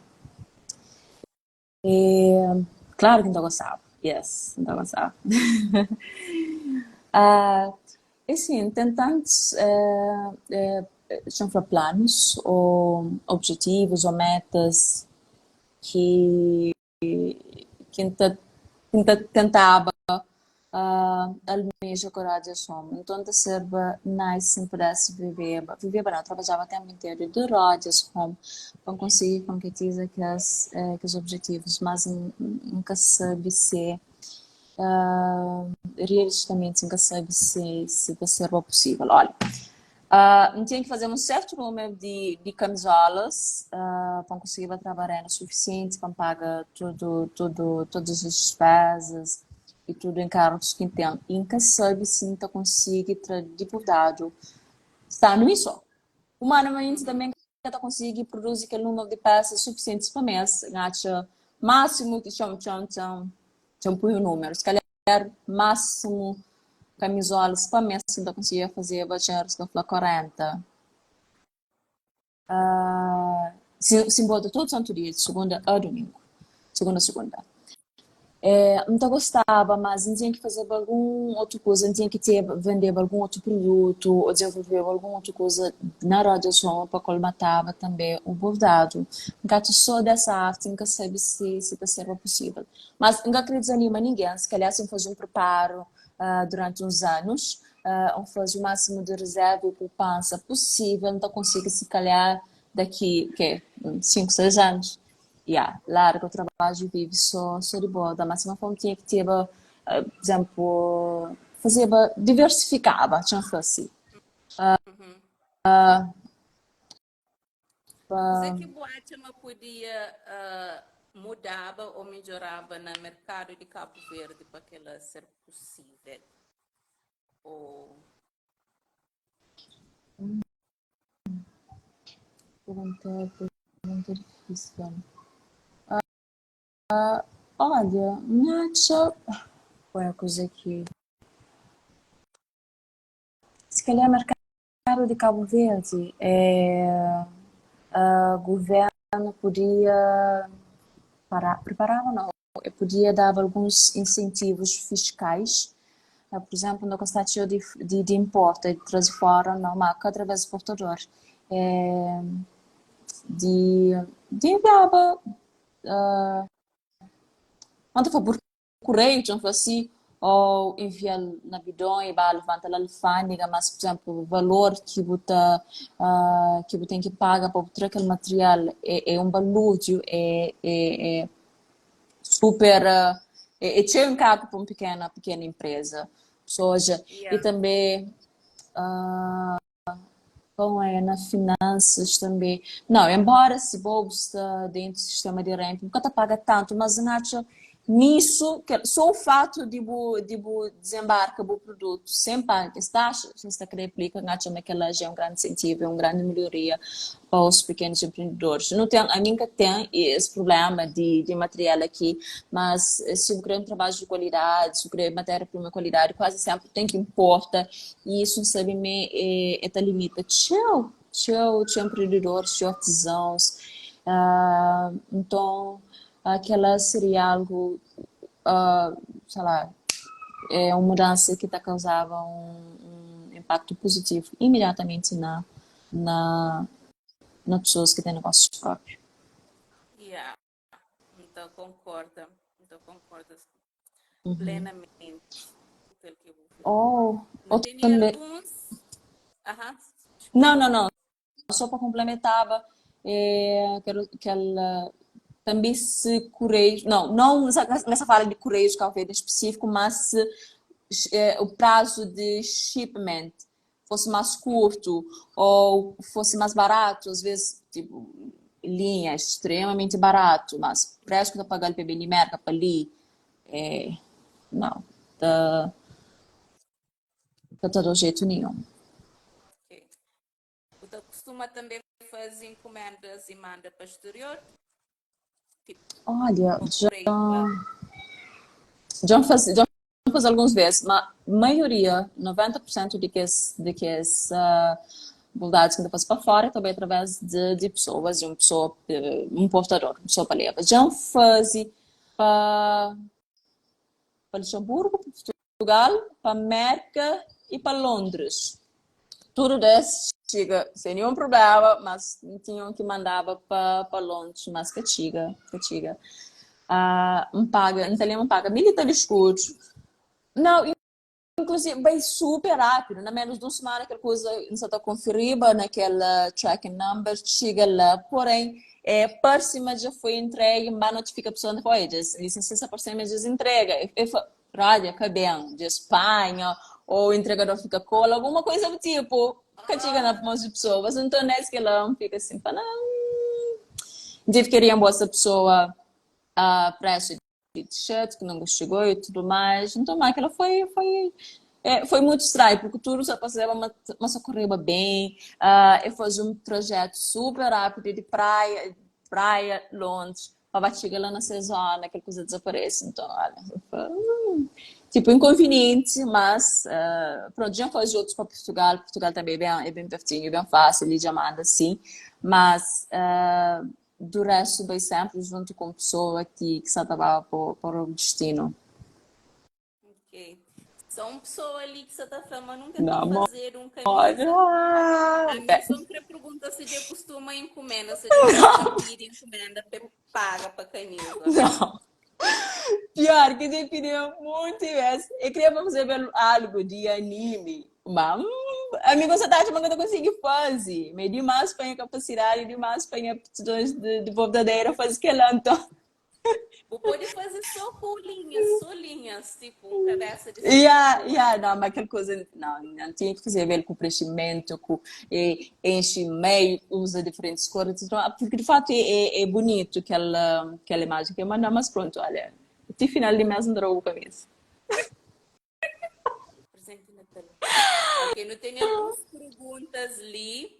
[SPEAKER 2] Claro que não gostava. Yes, não gostava. Assim, tentantes são planos ou objetivos ou metas que tentava almeja coragem som. Então, de ser nice se pudesse viver bem. Eu trabalhava o tempo inteiro de rodas home para conseguir concretizar aqueles objetivos, mas nunca sabe se realisticamente nunca sabe se vai ser possível. Olha, Tinha que fazer um certo número de camisolas para conseguir trabalhar o suficiente para pagar todas as despesas e tudo encargos que tem. E nunca sabe se não consegue de bordado. Está no isso. Humanamente também está conseguir produzir aquele número de peças suficientes para mês. Acha máximo que chão põe o número. Se calhar máximo camisolas para mês ainda conseguia fazer baixares da 40. Se bota todo santo dia, de segunda a domingo. Segunda a segunda. Não gostava, mas não tinha que fazer alguma outra coisa, não tinha que vender algum outro produto ou desenvolver alguma outra coisa na radiação para colmatava também o bordado. Gato só dessa arte, nunca sabe se está sendo possível. Mas nunca queria desanimar ninguém, se calhar se fazer um preparo durante uns anos, fazer o máximo de reserva e poupança possível, não consigo se calhar daqui, que 5, 6 anos larga o trabalho e vive só de boa. Da máxima forma tinha que ter, por exemplo, fazia, diversificava, tinha que assim.
[SPEAKER 1] Uhum.
[SPEAKER 2] Uh,
[SPEAKER 1] Dizer que boate não podia mudava ou melhorava no mercado de Cabo Verde para que ela ser possível. Ou...
[SPEAKER 2] pergunta difícil. Olha, Nacha, qual é a coisa que... Se calhar mercado de Cabo Verde, o governo podia preparava não, eu podia dar alguns incentivos fiscais, por exemplo, no constante de importa e de trazer fora na marca através do portador. De enviava, quando for por correio, então assim, ou enviar na bidão e vai levantar a alfândega, mas, por exemplo, o valor que você tem que pagar para obter aquele material é um balúrdio, é super cheio um cargo para uma pequena empresa soja e
[SPEAKER 1] Yeah.
[SPEAKER 2] também como é nas finanças também não, embora se bolsa dentro do sistema de renda nunca te paga tanto, mas Nacho, nisso só o fato de desembarcar o produto sem pagar as taxas está que replica Nacho, naquela já é um grande incentivo, é uma grande melhoria para os pequenos empreendedores. Não tem, a minha tem esse problema de material aqui, mas se eu querer um trabalho de qualidade, se eu querer matéria-prima de qualidade, quase sempre tem que importa e isso não sabe me limita. Tchau, empreendedores, tchau, artesãos. Então, aquela seria algo, sei lá, uma mudança que causava um impacto positivo imediatamente na, nas pessoas que têm negócios próprios.
[SPEAKER 1] Yeah. Então concordas
[SPEAKER 2] Uhum.
[SPEAKER 1] plenamente com aquilo que eu vou ver. Não
[SPEAKER 2] Ou
[SPEAKER 1] tem
[SPEAKER 2] também.
[SPEAKER 1] alguns. Aham,
[SPEAKER 2] Não,
[SPEAKER 1] desculpa.
[SPEAKER 2] não, não. Só para complementar, que ela também se Correios, não nessa fala de Correios Calveira em específico, mas se o prazo de shipment fosse mais curto ou fosse mais barato, às vezes, tipo, linha é extremamente barato, mas o preço que está pagando para bem merca para ali, não, tá de jeito nenhum.
[SPEAKER 1] Ok. Você costuma também fazer encomendas e manda para o exterior? Tipo,
[SPEAKER 2] Olha,
[SPEAKER 1] por correio, claro.
[SPEAKER 2] já faz algumas vezes, mas a maioria, 90% de que as boledados que eu faço para fora, também através de pessoas, de uma pessoa, um portador, uma pessoa para levar. Já faz para Luxemburgo, para Portugal, para América e para Londres. Tudo isso chega sem nenhum problema, mas tinham que mandar para Londres, mas que chega. Paga, em italiano paga militar escuros. Não, inclusive vai super rápido, na menos de uma semana aquela coisa não está conferida naquela tracking number, chega lá, porém, por cima já foi entregue, uma notificação depois, licença por cima de entrega, rádio, cabelo, de Espanha, ou entregador fica cola, alguma coisa do tipo, Que chega na mão de pessoas, então nesse que ela fica assim, fala, tive queria essa pessoa presta de t-shirt que não chegou e tudo mais. Então, mas aquela foi muito estranho, porque tudo só passava, mas ocorreu bem. Eu fiz um trajeto super rápido de praia, Londres, para chegar lá na zona, aquela coisa desaparece. Então, olha, tipo, inconveniente, mas pronto, já faz outros para Portugal. Portugal também é bem pertinho, é bem fácil, de chamada assim. Mas do resto, bem sempre junto com pessoa que se estava para o destino.
[SPEAKER 1] Ok. São pessoas ali que você está falando, nunca te
[SPEAKER 2] Não,
[SPEAKER 1] fazer um camisa. A
[SPEAKER 2] olha.
[SPEAKER 1] mim só me pergunta se eu costumo encomenda, se eu costumo pedir encomenda, paga para camisa.
[SPEAKER 2] Não. Pior, que eu queria muito isso. Eu queria fazer algo de anime. Mas, amigo, você tá achando que eu não consigo fazer. Mas demais para a capacidade, demais para a aptidões de verdadeira fazer que ela então.
[SPEAKER 1] Vou poder fazer só linhas, tipo um cabeça de
[SPEAKER 2] Yeah,
[SPEAKER 1] cebola.
[SPEAKER 2] não, mas aquela coisa, não tinha que fazer ver com o preenchimento, enche meio, usa diferentes cores, então, porque de fato é bonito aquela imagem que eu mandar, mas pronto, olha, até final de mês não durou com isso.
[SPEAKER 1] Presente Natal. Ok, não tenho algumas perguntas ali.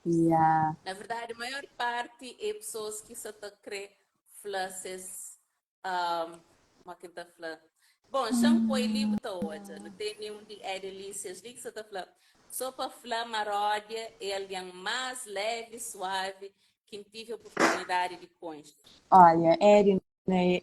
[SPEAKER 2] Yeah.
[SPEAKER 1] Na verdade, a maior parte é pessoas que só estão querendo flashes, uma que está falando. Bom, shampoo e livro está hoje. Não tem nenhum de delícias. Ali que você está falando. Só para falar maródia, ele é mais leve, suave, que tive a oportunidade de conhecer.
[SPEAKER 2] Olha, Eri, né?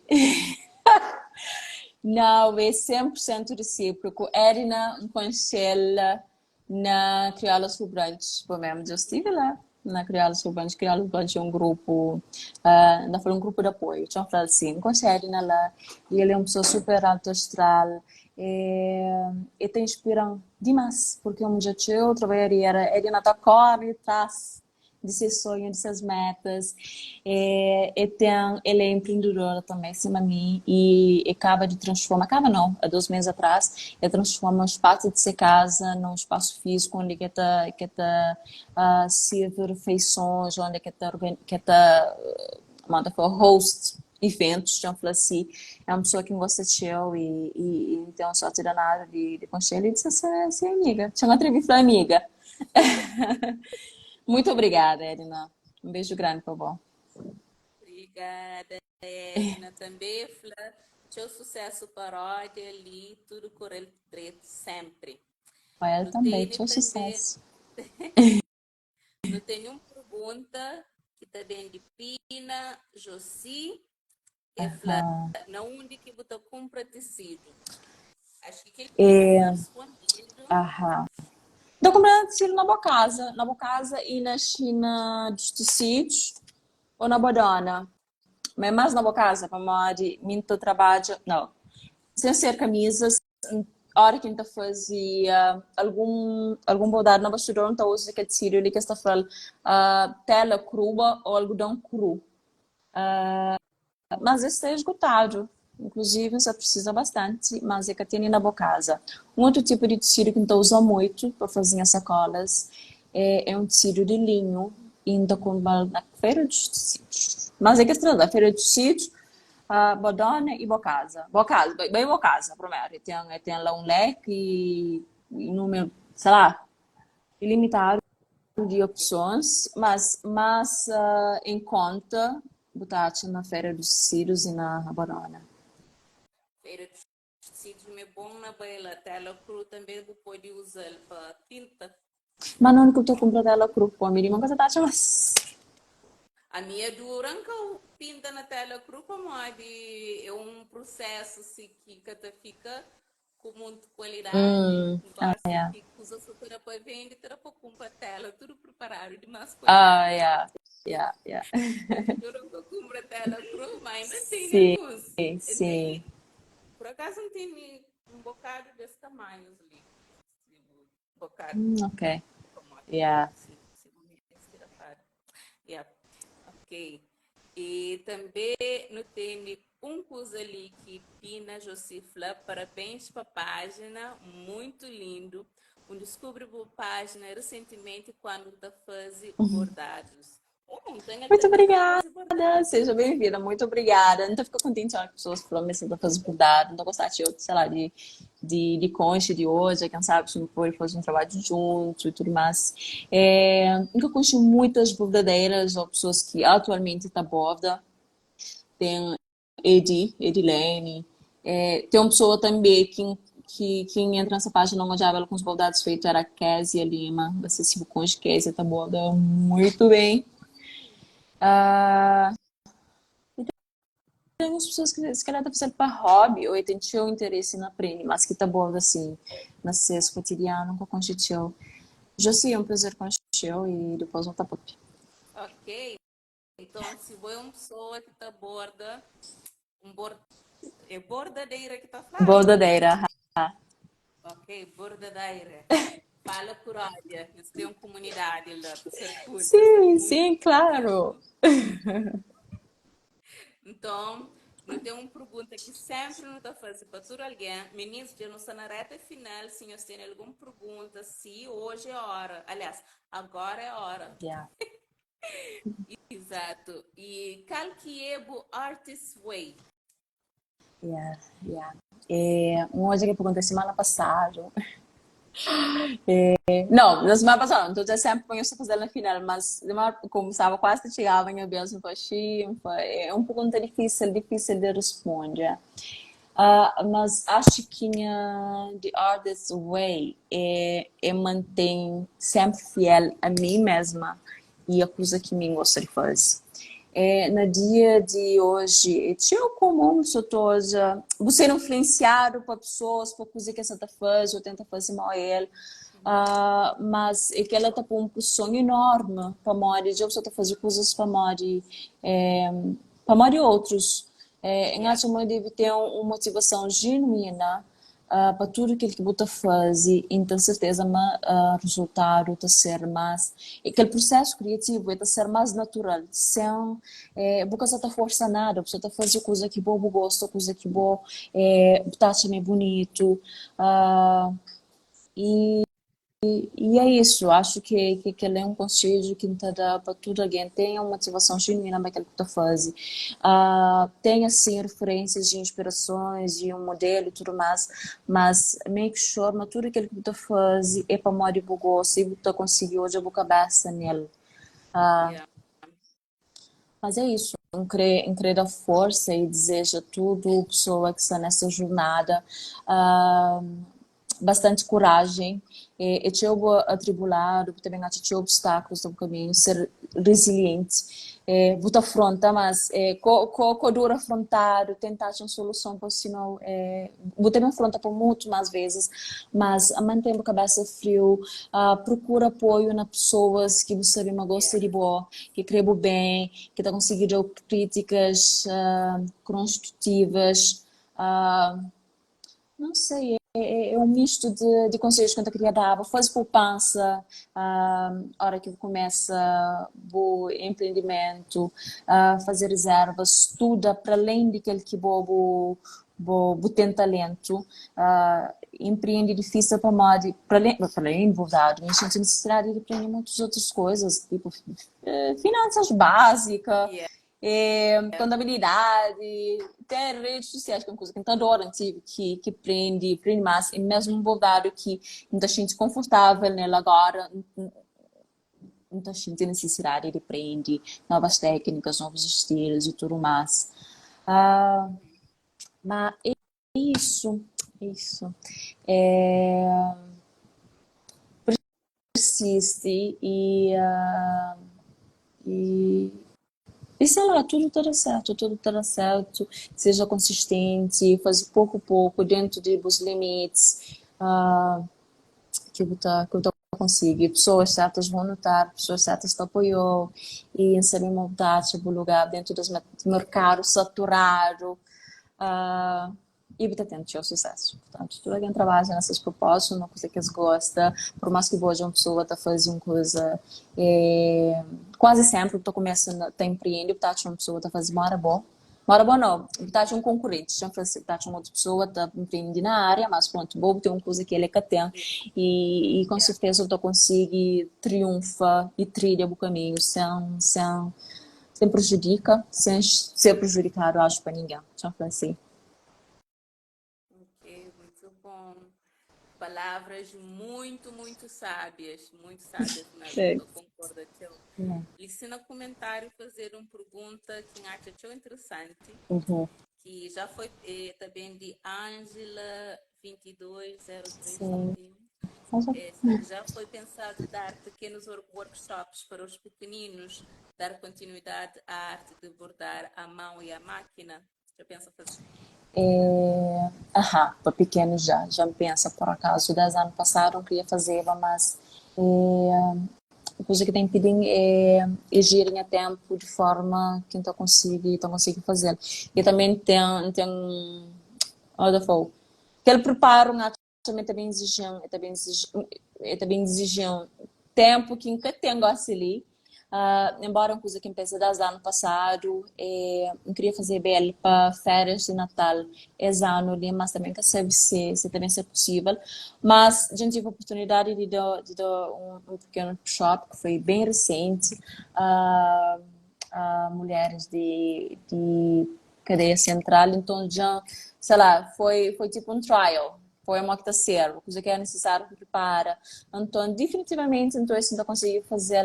[SPEAKER 2] Não, é 100% recíproco. Erina Conchela na Crialas Sobrantes. Pelo menos eu estive lá na Crialas Sobrantes. Crialas Sobrantes é um grupo, ainda foi um grupo de apoio. Tinha falado assim, conheci a Erina lá e ele é uma pessoa super alto astral. E te inspiram demais, porque um dia eu trabalharia, Erina tá corre atrás de seus sonhos, de suas metas. Ele é empreendedora também, acima de mim, e acaba de transformar, acaba não, há 2 meses atrás, ele transforma um espaço de sua casa num espaço físico onde que está servir refeições, onde que está manda for host eventos, então falei assim, é uma pessoa que gosta de show e então só tira nada de conselho e disse assim, amiga, chama a tribo para amiga. Muito obrigada, Edna. Um beijo grande, por bom.
[SPEAKER 1] Obrigada, Edna. Também, Flá. Seu sucesso paródia ali, tudo correndo direito sempre.
[SPEAKER 2] Para ela
[SPEAKER 1] No
[SPEAKER 2] também,
[SPEAKER 1] tênis
[SPEAKER 2] tchau,
[SPEAKER 1] também,
[SPEAKER 2] sucesso.
[SPEAKER 1] não tenho uma pergunta que está bem de Pina, Josi, e Flá, na onde que você compra tecido? Acho que ele
[SPEAKER 2] É,
[SPEAKER 1] foi respondido.
[SPEAKER 2] aham. Estou comprando tecido na Boa Casa e na China dos tecidos ou na Bodona. Mas mais na Boa Casa, para onde minto trabalho, não. Sem ser camisas, a hora que a gente fazia algum bordado na bastidora, então usa aquele tecido ali que está falando tela crua ou algodão cru. Mas está esgotado. Inclusive, você precisa bastante, mas é que tem na boa casa. Um outro tipo de tecido que a gente usa muito para fazer as sacolas é um tecido de linho, ainda com na feira dos tecidos. Mas é que está na feira dos tecidos, Bodona e Bocasa. Bocasa, bem Bocasa, primeiro. Tem lá um leque e número, sei lá, ilimitado de opções, mas em conta botar na Feira dos Círios e na Barona.
[SPEAKER 1] Feira de tecidos é bom na baila, tela cru também você pode usar para tinta.
[SPEAKER 2] Mas não que eu estou comprando ela cru, pô, me uma coisa tá mas
[SPEAKER 1] A minha duranca pinta na tela cru como é um processo assim, que até fica com muita qualidade. Então, assim,
[SPEAKER 2] yeah.
[SPEAKER 1] que usa super para vender, para comprar tela, tudo preparado de mais qualidade.
[SPEAKER 2] Yeah, yeah.
[SPEAKER 1] Duranca compra tela cru, mas ainda tem
[SPEAKER 2] Sim,
[SPEAKER 1] luz.
[SPEAKER 2] sim.
[SPEAKER 1] Por acaso não tem um bocado desse tamanho ali. Um bocado.
[SPEAKER 2] Ok,
[SPEAKER 1] Como
[SPEAKER 2] yeah.
[SPEAKER 1] se não me estirapar. Yeah. Ok. E também no tem um coisa ali que Pina Josifla, parabéns para a página, muito lindo. descobri a página recentemente quando está fazendo
[SPEAKER 2] Uhum.
[SPEAKER 1] bordados. Eu tenho
[SPEAKER 2] Muito
[SPEAKER 1] alternativa a
[SPEAKER 2] obrigada.
[SPEAKER 1] fazer bordados.
[SPEAKER 2] Seja bem-vinda. Muito obrigada. Então, fico contente com as pessoas que falam assim, fazer bordado. Então, gostar de outro, sei lá, de concha de hoje, quem sabe se não for fazer um trabalho junto e tudo mais. Eu conheço muitas bordadeiras ou pessoas que atualmente estão borda. Tem Edilene. Tem uma pessoa também que entra nessa página onde ela com os bordados feitos era a Késia Lima. Você se conhece Késia, tá borda muito bem. Ah, tem algumas pessoas que se calhar estão fazendo para hobby ou têm seu interesse na prenda, mas que tá bom assim, na cesta cotidiana, nunca constituiu. Já sei, é um prazer constituiu e depois não tá pop.
[SPEAKER 1] Ok? Então, se você é uma pessoa que está borda, é bordadeira que está falando.
[SPEAKER 2] Bordadeira.
[SPEAKER 1] Ok, bordadeira. Fala por olha, eles têm uma comunidade lá, para ser curta, ser
[SPEAKER 2] Sim,
[SPEAKER 1] muito
[SPEAKER 2] sim, claro.
[SPEAKER 1] Então, não tem uma pergunta que sempre não está fazendo para todo alguém. Meninos, já não está na reta final. Se vocês têm alguma pergunta, se hoje é a hora. Aliás, agora é a hora.
[SPEAKER 2] Yeah,
[SPEAKER 1] Exato. E qual que é o Artist Way?
[SPEAKER 2] yeah, yeah. Uma coisa que perguntei semana passada. Não, na semana passada, não, então eu sempre ponho essa coisa na final, mas como estava quase chegava em avião para Chimpa, é um pergunta difícil de responder. Mas acho que The Artist Way é manter sempre fiel a mim mesma e a coisa que me gosta de fazer. No dia de hoje, eu comum, você não influenciado por pessoas, por coisa que você faz, ou tenta fazer mal a ele, mas é que ela está com um sonho enorme para morrer, já você está fazendo coisas para morrer outros. Eu
[SPEAKER 1] Yeah.
[SPEAKER 2] acho que deve ter uma motivação genuína para tudo aquilo que você faz e então certeza o resultado está ser mais aquele processo criativo está ser mais natural sem você está forçando nada você está fazendo coisa que você gosta coisa que você está achando bonito uh, e é isso, acho que ele é um conselho que te dá para tudo alguém, tenha uma motivação genuína naquilo que tu faz. Tenha, sim, referências de inspirações e um modelo e tudo mais, mas make sure que tudo aquilo que tu faz é para modo de gosto e tu conseguir hoje a cabeça nele. Ah,
[SPEAKER 1] Yeah.
[SPEAKER 2] mas é isso, um crer da força e deseja tudo, pessoa que está nessa jornada. Ah, bastante coragem e tive atribulado também tive obstáculos no caminho ser resiliente vou afrontar mas com dor afrontar tentar uma solução para senão vou também afrontar por muito mais vezes mas manter a cabeça frio procura apoio nas pessoas que você não gosta
[SPEAKER 1] Yeah.
[SPEAKER 2] de boa que creio bem que está conseguindo críticas construtivas não sei, é um misto de conselhos que eu queria dar. Faz poupança, hora que começa o empreendimento, fazer reservas, estuda para além daquele que bo tem talento, empreende difícil para além do dado, a gente necessidade de aprender muitas outras coisas, tipo finanças básicas,
[SPEAKER 1] Yeah.
[SPEAKER 2] contabilidade, até redes sociais, que é uma coisa que eu adoro, que prende mais, e mesmo um bordado que muita gente confortável nela agora, muita gente tem necessidade de aprender novas técnicas, novos estilos e tudo mais. Ah, mas é isso, isso. É, persiste e e sei lá, tudo dará certo, seja consistente, faz pouco a pouco, dentro dos limites que você consegue. Pessoas certas vão notar, pessoas certas te apoiam e inserir mudar-se no lugar dentro do mercado saturado. Uh, e você tem o sucesso. Portanto, tudo alguém trabalha nessas propostas, uma coisa que eles gostam, por mais que hoje uma pessoa está fazendo uma coisa, quase sempre que começa a empreender, uma pessoa está fazendo uma hora boa, Mas, bom, não, está um concorrente, já está uma outra pessoa que empreende na área, mas pronto, bom, tem uma coisa que ele que tem e com
[SPEAKER 1] Yeah.
[SPEAKER 2] certeza ele consegue triunfa e trilha o caminho sem prejudica, sem ser prejudicado, acho, para ninguém. Já foi assim.
[SPEAKER 1] Ok, muito bom. Palavras muito sábias mesmo,
[SPEAKER 2] É.
[SPEAKER 1] eu concordo com. E se no comentário fazer uma pergunta que acha tão interessante,
[SPEAKER 2] Uhum.
[SPEAKER 1] que já foi também de Ângela 220371.
[SPEAKER 2] Sim. Mas
[SPEAKER 1] Se já foi pensado dar pequenos workshops para os pequeninos, dar continuidade à arte de bordar à mão e à máquina? Já pensa fazer?
[SPEAKER 2] para pequenos já me pensa, por acaso, 10 anos passaram, queria fazer, mas a coisa que tem pedido é girem a tempo de forma que então consigo fazer. E também olha, foi, que ele prepara também exigem tempo que nunca tenho assim. Embora uma coisa que empecé desde o ano passado, eu queria fazer bem para férias de Natal esse ano, mas também que sabe se também se é possível. Mas a gente teve a oportunidade de dar um pequeno workshop que foi bem recente a mulheres de cadeia central, então já, sei lá, foi tipo um trial. Foi uma que está coisa que é necessário para. Então, definitivamente, então, eu consegui fazer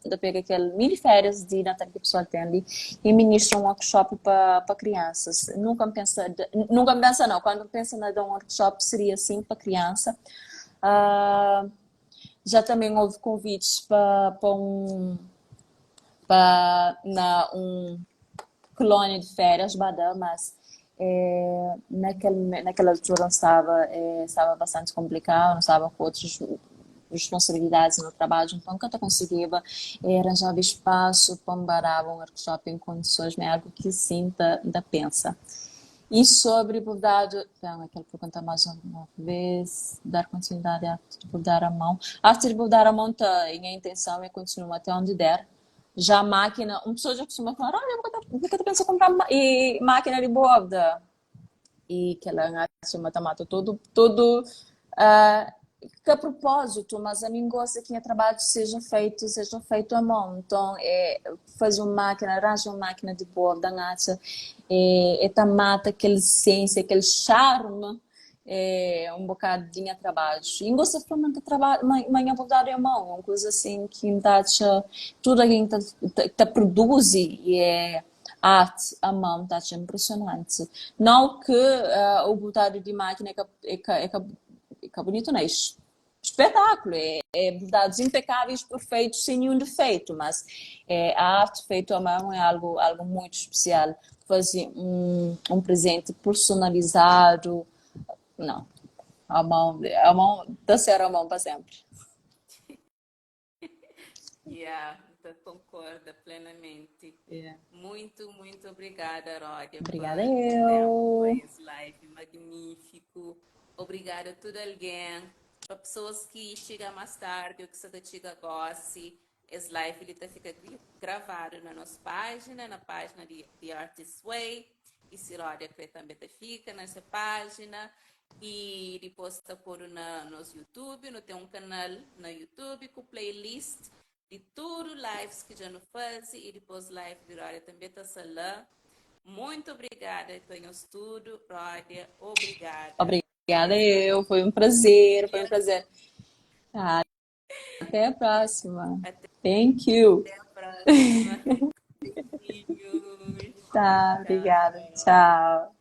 [SPEAKER 2] da pega aquele mini férias de Natal que o pessoal tem ali e ministra um workshop para crianças. Nunca pensa não, quando pensa em dar um workshop seria assim para criança. Ah, já também houve convites para um colônia de férias, Badã, mas naquela altura estava bastante complicado, não estava com outras responsabilidades no trabalho, então que eu conseguia arranjar espaço para um workshop em condições, é algo que sinta da pensa. E sobre bordado, não, aquela pergunta mais uma vez, dar continuidade à arte de bordar a mão. A arte de bordar a mão tem a intenção e continua até onde der. Já a máquina, uma pessoa já costuma falar, olha, nunca te pensa em comprar máquina de borda. E que ela acha matemática todo que a propósito, mas a mim gosta que o trabalho seja feito à mão. Então, fazer uma máquina, arranja uma máquina de borda, acha, mata aquele essência, aquele charme, um bocadinho a trabalho. E gosta de fazer que trabalho, manhã vou dar a mão, uma coisa assim que dá tudo aquilo que produz e arte à mão, está impressionante. Não que o bordado de máquina é bonito, não é? Espetáculo, bordados impecáveis, perfeitos, sem nenhum defeito, mas a arte feita à mão é algo muito especial. Fazer um presente personalizado, não, a mão, dá ser a mão para sempre.
[SPEAKER 1] Yeah, então concordo plenamente.
[SPEAKER 2] Yeah.
[SPEAKER 1] Muito obrigada, Ródia,
[SPEAKER 2] Obrigada
[SPEAKER 1] por teu tempo,
[SPEAKER 2] eu.
[SPEAKER 1] esse live magnífico. Obrigada a todo alguém, para pessoas que chegam mais tarde ou que só chegam agora. Esse live ele fica gravado na nossa página, na página de Artist Way. E se Ródia que também fica nessa página. E depois está por no YouTube, no tem um canal no YouTube com playlist de tudo lives que já não faz e depois live de Ródia também está lá. Muito obrigada pelo estudo, Ródia. Obrigada.
[SPEAKER 2] Obrigada eu. Foi um prazer, foi um prazer. Ah, até a próxima.
[SPEAKER 1] Até
[SPEAKER 2] Thank you.
[SPEAKER 1] a próxima. Beijinhos.
[SPEAKER 2] Tá,
[SPEAKER 1] Tchau.
[SPEAKER 2] obrigada. Tchau.